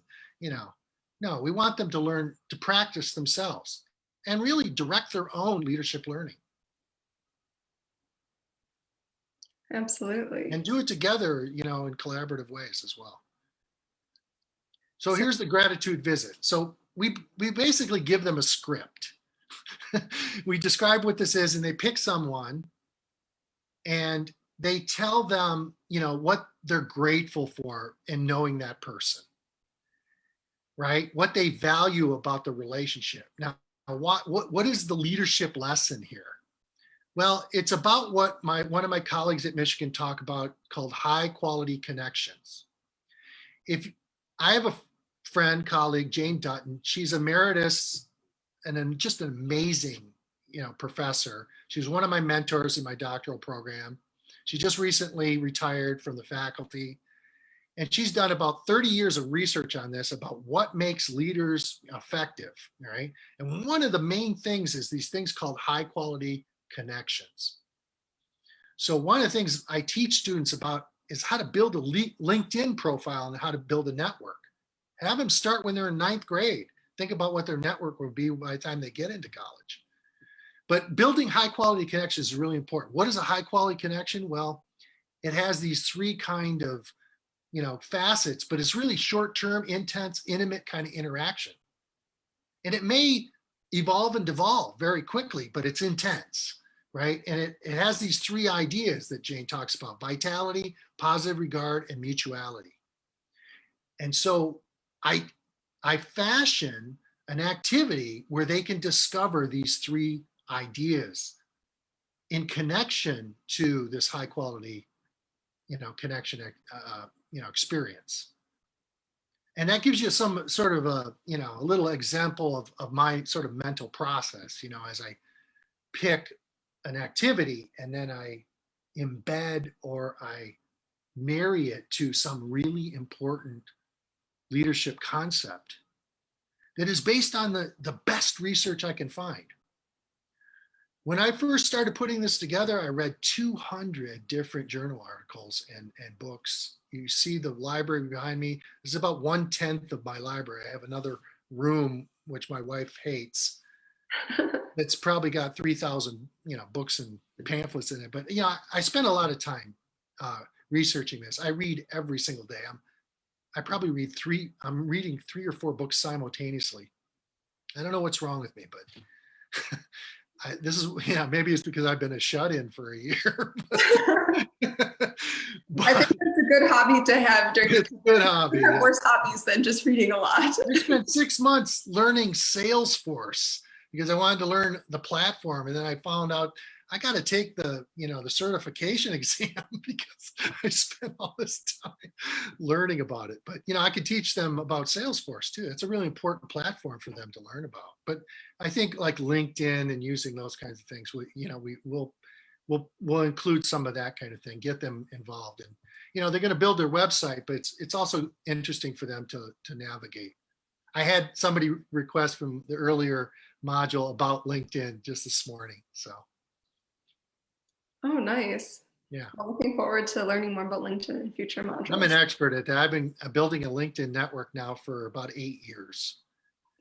no, we want them to learn to practice themselves and really direct their own leadership learning. Absolutely. And do it together, in collaborative ways as well. So here's the gratitude visit. So we basically give them a script. We describe what this is and they pick someone and they tell them, what they're grateful for in knowing that person, right? What they value about the relationship. Now, what is the leadership lesson here? Well, it's about what one of my colleagues at Michigan talk about called high quality connections. If I have a friend, colleague, Jane Dutton, she's emeritus and just an amazing, professor. She was one of my mentors in my doctoral program. She just recently retired from the faculty. And she's done about 30 years of research on this about what makes leaders effective, right? And one of the main things is these things called high quality connections. So one of the things I teach students about is how to build a LinkedIn profile and how to build a network. Have them start when they're in 9th grade. Think about what their network will be by the time they get into college. But building high quality connections is really important. What is a high quality connection? Well, it has these 3 kind of, facets, but it's really short-term, intense, intimate kind of interaction. And it may evolve and devolve very quickly, but it's intense, right? And it has these 3 ideas that Jane talks about: vitality, positive regard, and mutuality. And so I fashion an activity where they can discover these 3 ideas in connection to this high quality, connection, experience. And that gives you some sort of a little example of my sort of mental process, as I pick an activity and then I embed or I marry it to some really important leadership concept that is based on the best research I can find. When I first started putting this together, I read 200 different journal articles and books. You see the library behind me. This is about 1/10 of my library. I have another room, which my wife hates, It's probably got 3,000, books and pamphlets in it. But, I spend a lot of time researching this. I read every single day. I'm reading 3 or 4 books simultaneously. I don't know what's wrong with me, but maybe it's because I've been a shut-in for a year. I think that's a good hobby to have during it's a good hobby. You have worse hobbies than just reading a lot. I spent 6 months learning Salesforce because I wanted to learn the platform, and then I found out I got to take the certification exam because I spent all this time learning about it. But I could teach them about Salesforce too. It's a really important platform for them to learn about. But I think like LinkedIn and using those kinds of things, we'll include some of that kind of thing, get them involved. And they're going to build their website, but it's also interesting for them to navigate. I had somebody request from the earlier module about LinkedIn just this morning. So. Oh, nice. Yeah. I'm looking forward to learning more about LinkedIn in future modules. I'm an expert at that. I've been building a LinkedIn network now for about 8 years.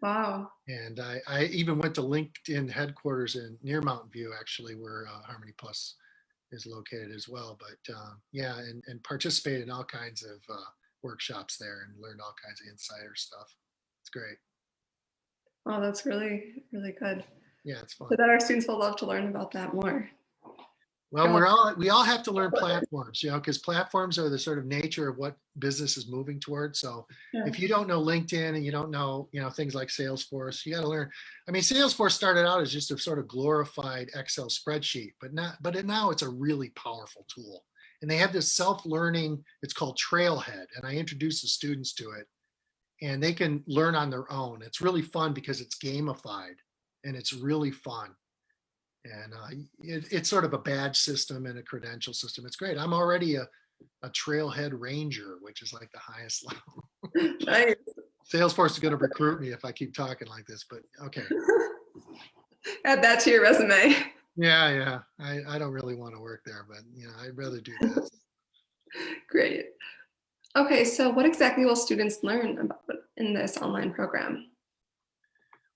Wow. And I even went to LinkedIn headquarters near Mountain View, actually, where Harmony Plus is located as well. But and participated in all kinds of workshops there and learned all kinds of insider stuff. It's great. Oh, that's really, really good. Yeah, it's fun. So that our students will love to learn about that more. Well, we all have to learn platforms, because platforms are the sort of nature of what business is moving towards. So if you don't know LinkedIn and you don't know, things like Salesforce, you got to learn. I mean, Salesforce started out as just a sort of glorified Excel spreadsheet, but now it's a really powerful tool. And they have this self-learning, it's called Trailhead. And I introduce the students to it and they can learn on their own. It's really fun because it's gamified and it's really fun. And it's sort of a badge system and a credential system. It's great. I'm already a Trailhead Ranger, which is like the highest level. Nice. Salesforce is going to recruit me if I keep talking like this, but okay. Add that to your resume. Yeah. I don't really want to work there, but I'd rather do this. Great. Okay, so what exactly will students learn about in this online program?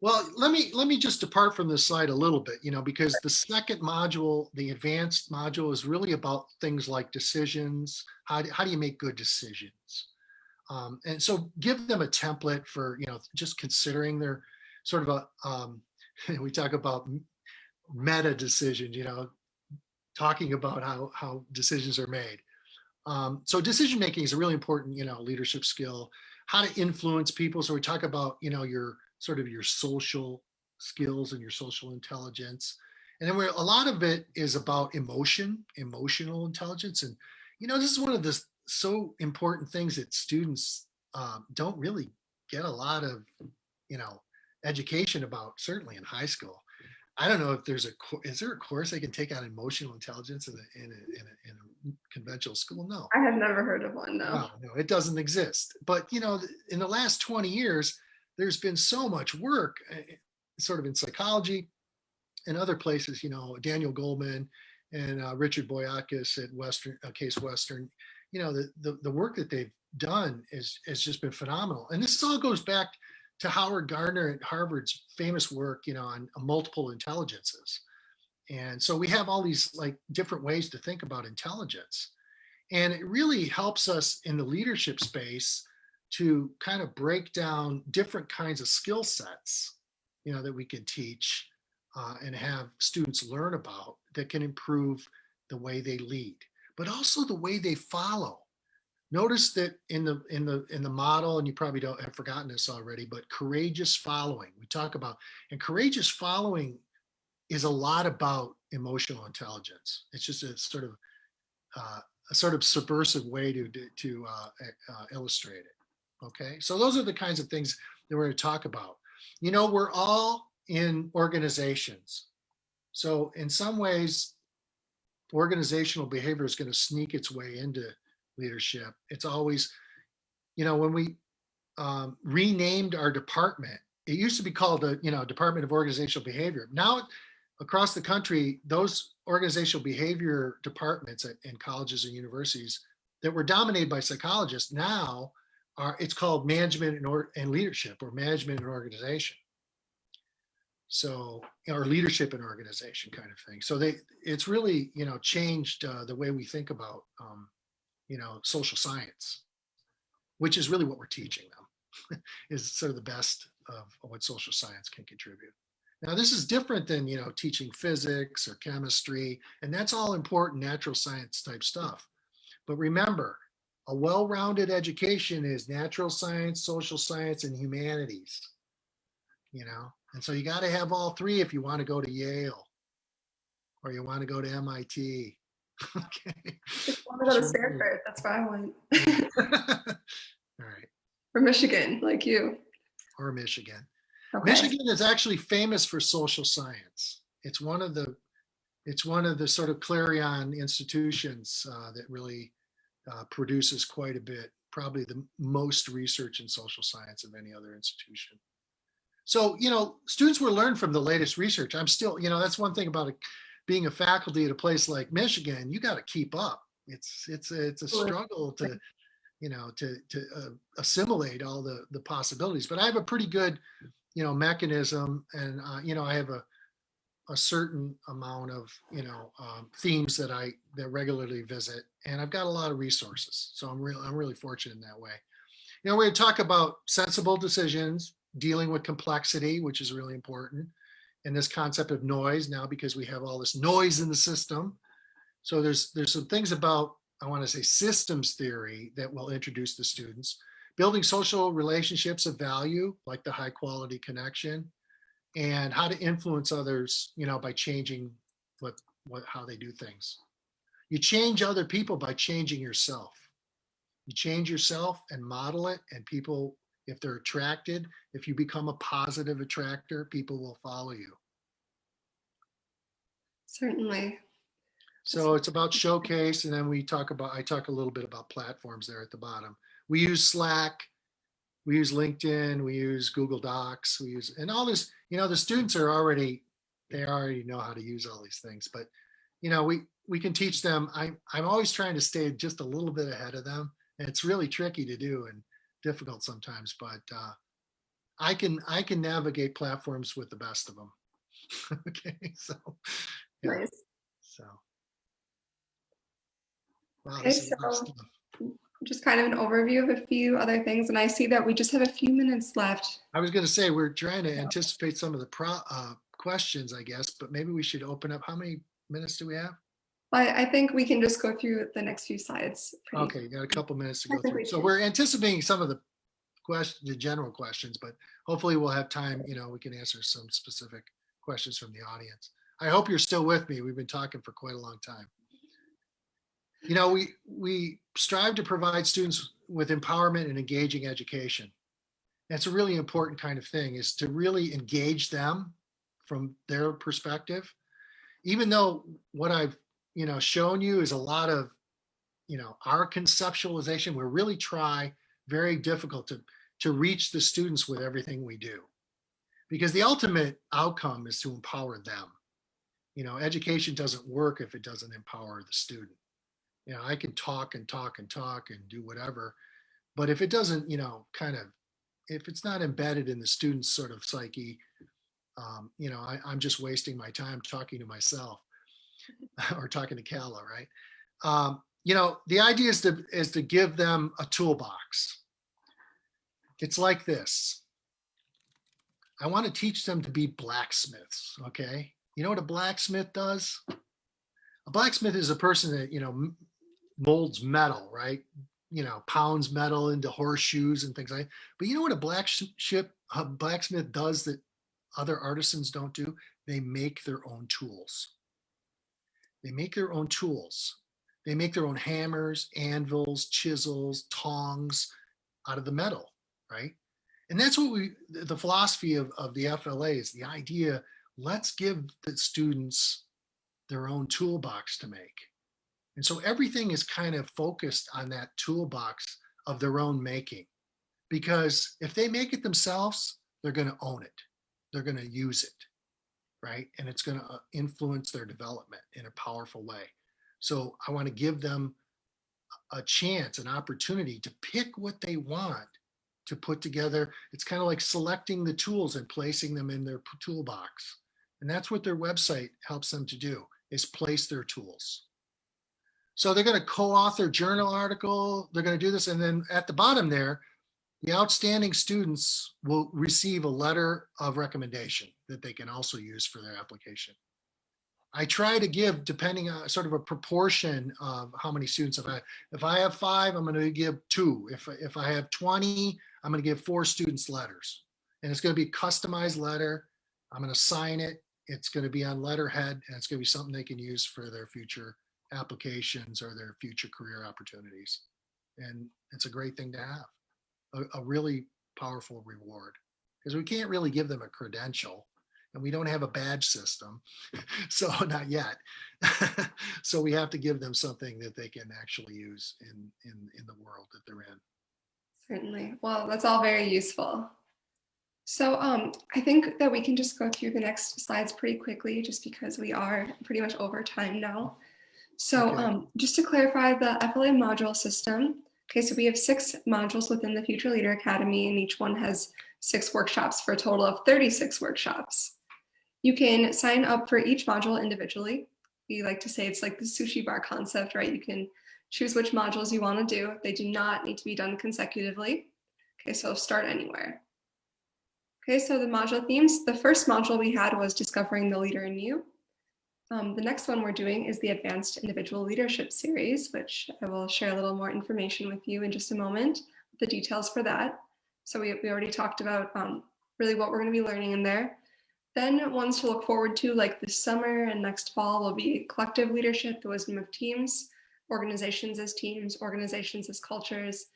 Well, let me just depart from this slide a little bit, because the second module, the advanced module, is really about things like decisions. How do you make good decisions? And so give them a template for, just considering their sort of we talk about meta decisions, talking about how decisions are made. So decision making is a really important, leadership skill. How to influence people. So we talk about, your social skills and your social intelligence. And then a lot of it is about emotional intelligence. And, this is one of the so important things that students don't really get a lot of, education about, certainly in high school. I don't know if is there a course they can take on emotional intelligence in a conventional school? No. I have never heard of one, no. No, it doesn't exist. But, in the last 20 years, there's been so much work sort of in psychology and other places, Daniel Goleman and Richard Boyakis at Case Western, the work that they've done has just been phenomenal. And this all goes back to Howard Gardner at Harvard's famous work, on multiple intelligences. And so we have all these like different ways to think about intelligence. And it really helps us in the leadership space to kind of break down different kinds of skill sets, that we can teach and have students learn about that can improve the way they lead, but also the way they follow. Notice that in the model, and you probably don't have forgotten this already, but courageous following we talk about, and courageous following is a lot about emotional intelligence. It's just a sort of subversive way to illustrate it. Okay, so those are the kinds of things that we're going to talk about. We're all in organizations. So in some ways, organizational behavior is going to sneak its way into leadership. It's always, when we renamed our department, it used to be called the, Department of Organizational Behavior. Now, across the country, those organizational behavior departments in colleges and universities that were dominated by psychologists now it's called management and leadership, or management and organization. So, or leadership in organization kind of thing. So it's really, changed the way we think about, social science, which is really what we're teaching them, is sort of the best of what social science can contribute. Now, this is different than, teaching physics or chemistry, and that's all important natural science type stuff. But remember, a well-rounded education is natural science, social science, and humanities, And so you got to have all three if you want to go to Yale or you want to go to MIT. Okay. I want to go to Stanford. That's where I went. All right. Or Michigan, like you. Or Michigan. Okay. Michigan is actually famous for social science. It's one of the sort of clarion institutions that really produces quite a bit, probably the most research in social science of any other institution. So, students will learn from the latest research. I'm still, that's one thing about being a faculty at a place like Michigan. You got to keep up. It's a struggle to, to assimilate all the possibilities. But I have a pretty good, mechanism, and I have a certain amount of, themes that regularly visit, and I've got a lot of resources. So I'm really fortunate in that way. We're going to talk about sensible decisions, dealing with complexity, which is really important, and this concept of noise now, because we have all this noise in the system. So there's some things about, I want to say, systems theory that will introduce the students, building social relationships of value, like the high quality connection, and how to influence others, by changing how they do things. You change other people by changing yourself. You change yourself and model it, and people, if they're attracted, if you become a positive attractor, people will follow you. Certainly. So it's about showcase, and then I talk a little bit about platforms there at the bottom. We use Slack, we use LinkedIn, we use Google Docs, and all this, the students they already know how to use all these things, but we can teach them. I'm always trying to stay just a little bit ahead of them, and it's really tricky to do and difficult sometimes, but I can navigate platforms with the best of them. Okay, so yeah. Nice. So wow, Okay, so just kind of an overview of a few other things, and I see that we just have a few minutes left. I was going to say we're trying to anticipate some of the questions, I guess, but maybe we should open up. How many minutes do we have? I think we can just go through the next few slides. Okay, you got a couple minutes to go through. So we're anticipating some of the general questions, but hopefully we'll have time, we can answer some specific questions from the audience. I hope you're still with me. We've been talking for quite a long time. We strive to provide students with empowerment and engaging education. That's a really important kind of thing, is to really engage them from their perspective. Even though what I've, shown you is a lot of, our conceptualization, we really try very difficult to reach the students with everything we do, because the ultimate outcome is to empower them. Education doesn't work if it doesn't empower the student. I can talk and talk and talk and do whatever, but if it doesn't, if it's not embedded in the student's sort of psyche, I'm just wasting my time talking to myself or talking to Calla, right? The idea is to give them a toolbox. It's like this. I want to teach them to be blacksmiths, okay? You know what a blacksmith does? A blacksmith is a person that, molds metal, right? Pounds metal into horseshoes and things like that. But you know what a blacksmith does that other artisans don't do? They make their own tools. They make their own tools. They make their own hammers, anvils, chisels, tongs out of the metal, right? And that's what the philosophy of the FLA is, the idea, let's give the students their own toolbox to make. And so everything is kind of focused on that toolbox of their own making, because if they make it themselves, they're going to own it. They're going to use it, right? And it's going to influence their development in a powerful way. So I want to give them a chance, an opportunity to pick what they want to put together. It's kind of like selecting the tools and placing them in their toolbox. And that's what their website helps them to do, is place their tools. So they're going to co-author journal article. They're going to do this. And then at the bottom there, the outstanding students will receive a letter of recommendation that they can also use for their application. I try to give, depending on sort of a proportion of how many students. If I have 5, I'm going to give 2. If I have 20, I'm going to give 4 students letters. And it's going to be a customized letter. I'm going to sign it. It's going to be on letterhead, and it's going to be something they can use for their future applications or their future career opportunities. And it's a great thing to have, a really powerful reward, because we can't really give them a credential, and we don't have a badge system. So not yet. So we have to give them something that they can actually use in the world that they're in. Certainly. Well, that's all very useful. So I think that we can just go through the next slides pretty quickly, just because we are pretty much over time now. So Okay. just to clarify the FLA module system, okay, so we have 6 modules within the Future Leader Academy, and each one has 6 workshops for a total of 36 workshops. You can sign up for each module individually. We like to say it's like the sushi bar concept, right? You can choose which modules you want to do. They do not need to be done consecutively. Okay, so start anywhere. Okay, so the module themes, the first module we had was Discovering the Leader in You. The next one we're doing is the Advanced Individual Leadership Series, which I will share a little more information with you in just a moment, the details for that. So we already talked about really what we're going to be learning in there. Then ones to look forward to, like this summer and next fall, will be Collective Leadership, the Wisdom of Teams, Organizations as Teams, Organizations as Cultures,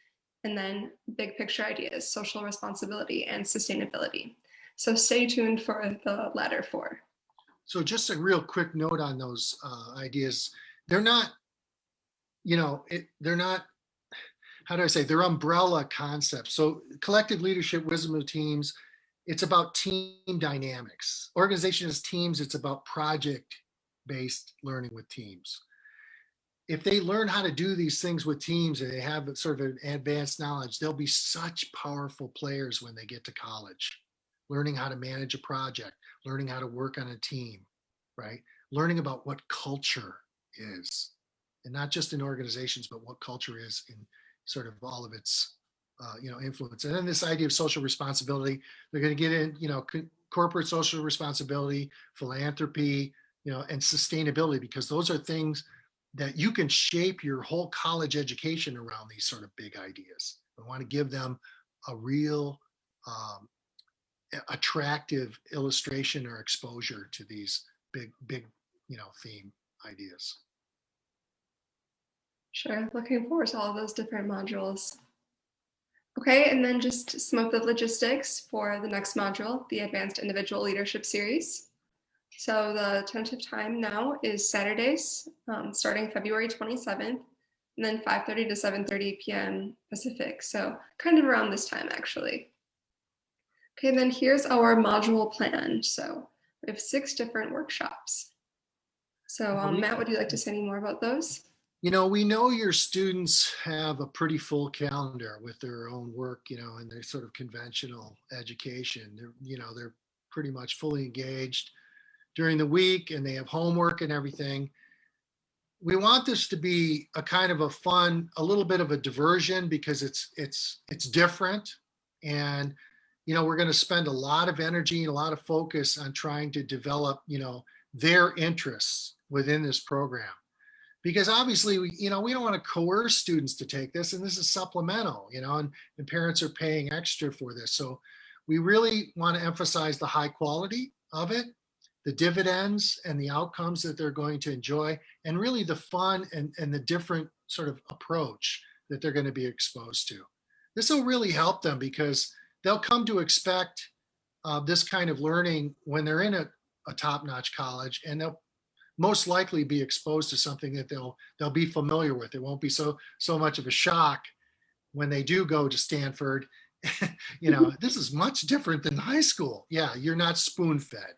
and then big picture ideas, social responsibility and sustainability. So stay tuned for the latter 4. So just a real quick note on those ideas. They're not, they're not, how do I say, they're umbrella concepts. So collective leadership, wisdom of teams, it's about team dynamics. Organization as teams, it's about project-based learning with teams. If they learn how to do these things with teams and they have sort of an advanced knowledge, they'll be such powerful players when they get to college. Learning how to manage a project, learning how to work on a team, right? Learning about what culture is, and not just in organizations, but what culture is in sort of all of its, influence. And then this idea of social responsibility, they're going to get in, corporate social responsibility, philanthropy, and sustainability, because those are things that you can shape your whole college education around these sort of big ideas. I want to give them a real, attractive illustration or exposure to these big, theme ideas. Sure, looking forward to all those different modules. Okay, and then just some of the logistics for the next module, the Advanced Individual Leadership Series. So the tentative time now is Saturdays, starting February 27th, and then 5:30 to 7:30 p.m. Pacific. So kind of around this time, actually. Okay, and then here's our module plan. So we have 6 different workshops. So Matt, would you like to say any more about those? We know your students have a pretty full calendar with their own work, and their sort of conventional education. They're pretty much fully engaged during the week, and they have homework and everything. We want this to be a kind of a fun, a little bit of a diversion, because it's different. And, we're going to spend a lot of energy and a lot of focus on trying to develop, their interests within this program. Because obviously, we don't want to coerce students to take this, and this is supplemental, and parents are paying extra for this. So we really want to emphasize the high quality of it, the dividends and the outcomes that they're going to enjoy, and really the fun and the different sort of approach that they're going to be exposed to. This will really help them, because they'll come to expect this kind of learning when they're in a top-notch college, and they'll most likely be exposed to something that they'll be familiar with. It won't be so much of a shock when they do go to Stanford. This is much different than high school. Yeah, you're not spoon-fed.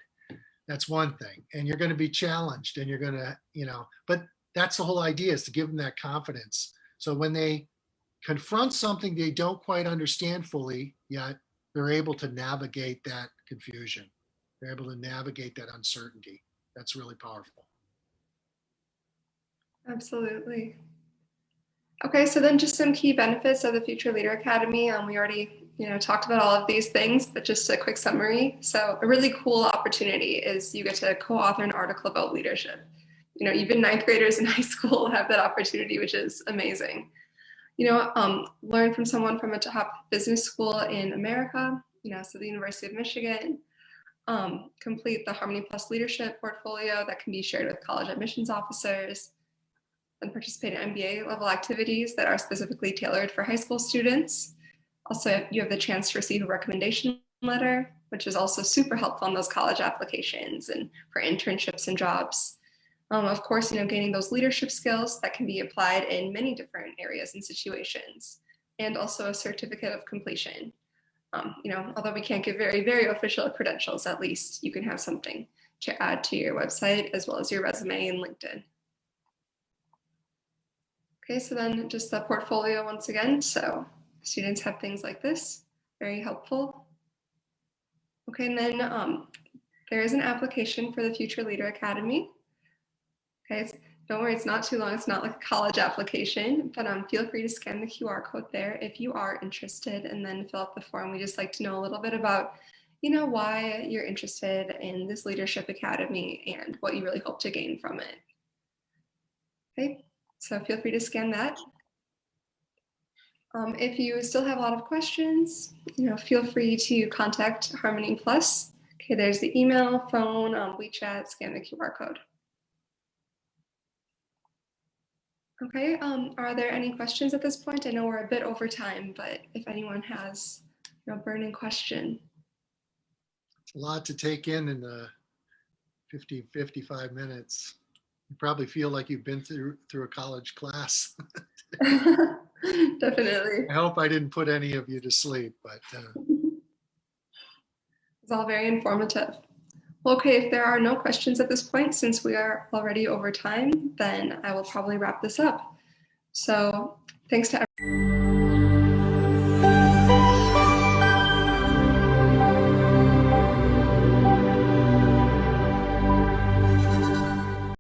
That's one thing. And you're going to be challenged, and you're going to, but that's the whole idea, is to give them that confidence. So when they confront something they don't quite understand fully, yet they're able to navigate that confusion. They're able to navigate that uncertainty. That's really powerful. Absolutely. Okay, so then just some key benefits of the Future Leader Academy. We already talked about all of these things, but just a quick summary. So a really cool opportunity is you get to co-author an article about leadership. Even ninth graders in high school have that opportunity, which is amazing. Learn from someone from a top business school in America, so the University of Michigan. Complete the Harmony Plus leadership portfolio that can be shared with college admissions officers. And participate in MBA level activities that are specifically tailored for high school students. Also, you have the chance to receive a recommendation letter, which is also super helpful in those college applications and for internships and jobs. Of course, gaining those leadership skills that can be applied in many different areas and situations, and also a certificate of completion. Although we can't give very, very official credentials, at least you can have something to add to your website as well as your resume and LinkedIn. Okay, so then just the portfolio once again. So students have things like this, very helpful. Okay, and then there is an application for the Future Leader Academy. Okay, don't worry, it's not too long. It's not like a college application, but feel free to scan the QR code there if you are interested, and then fill out the form. We just like to know a little bit about, why you're interested in this Leadership Academy and what you really hope to gain from it. Okay. So feel free to scan that. If you still have a lot of questions, feel free to contact Harmony Plus. Okay, there's the email, phone, WeChat, scan the QR code. Okay, are there any questions at this point? I know we're a bit over time, but if anyone has a burning question. It's a lot to take in the 55 minutes. You probably feel like you've been through a college class. Definitely. I hope I didn't put any of you to sleep, but it's all very informative. Well, okay, if there are no questions at this point, since we are already over time, then I will probably wrap this up. So thanks to everyone.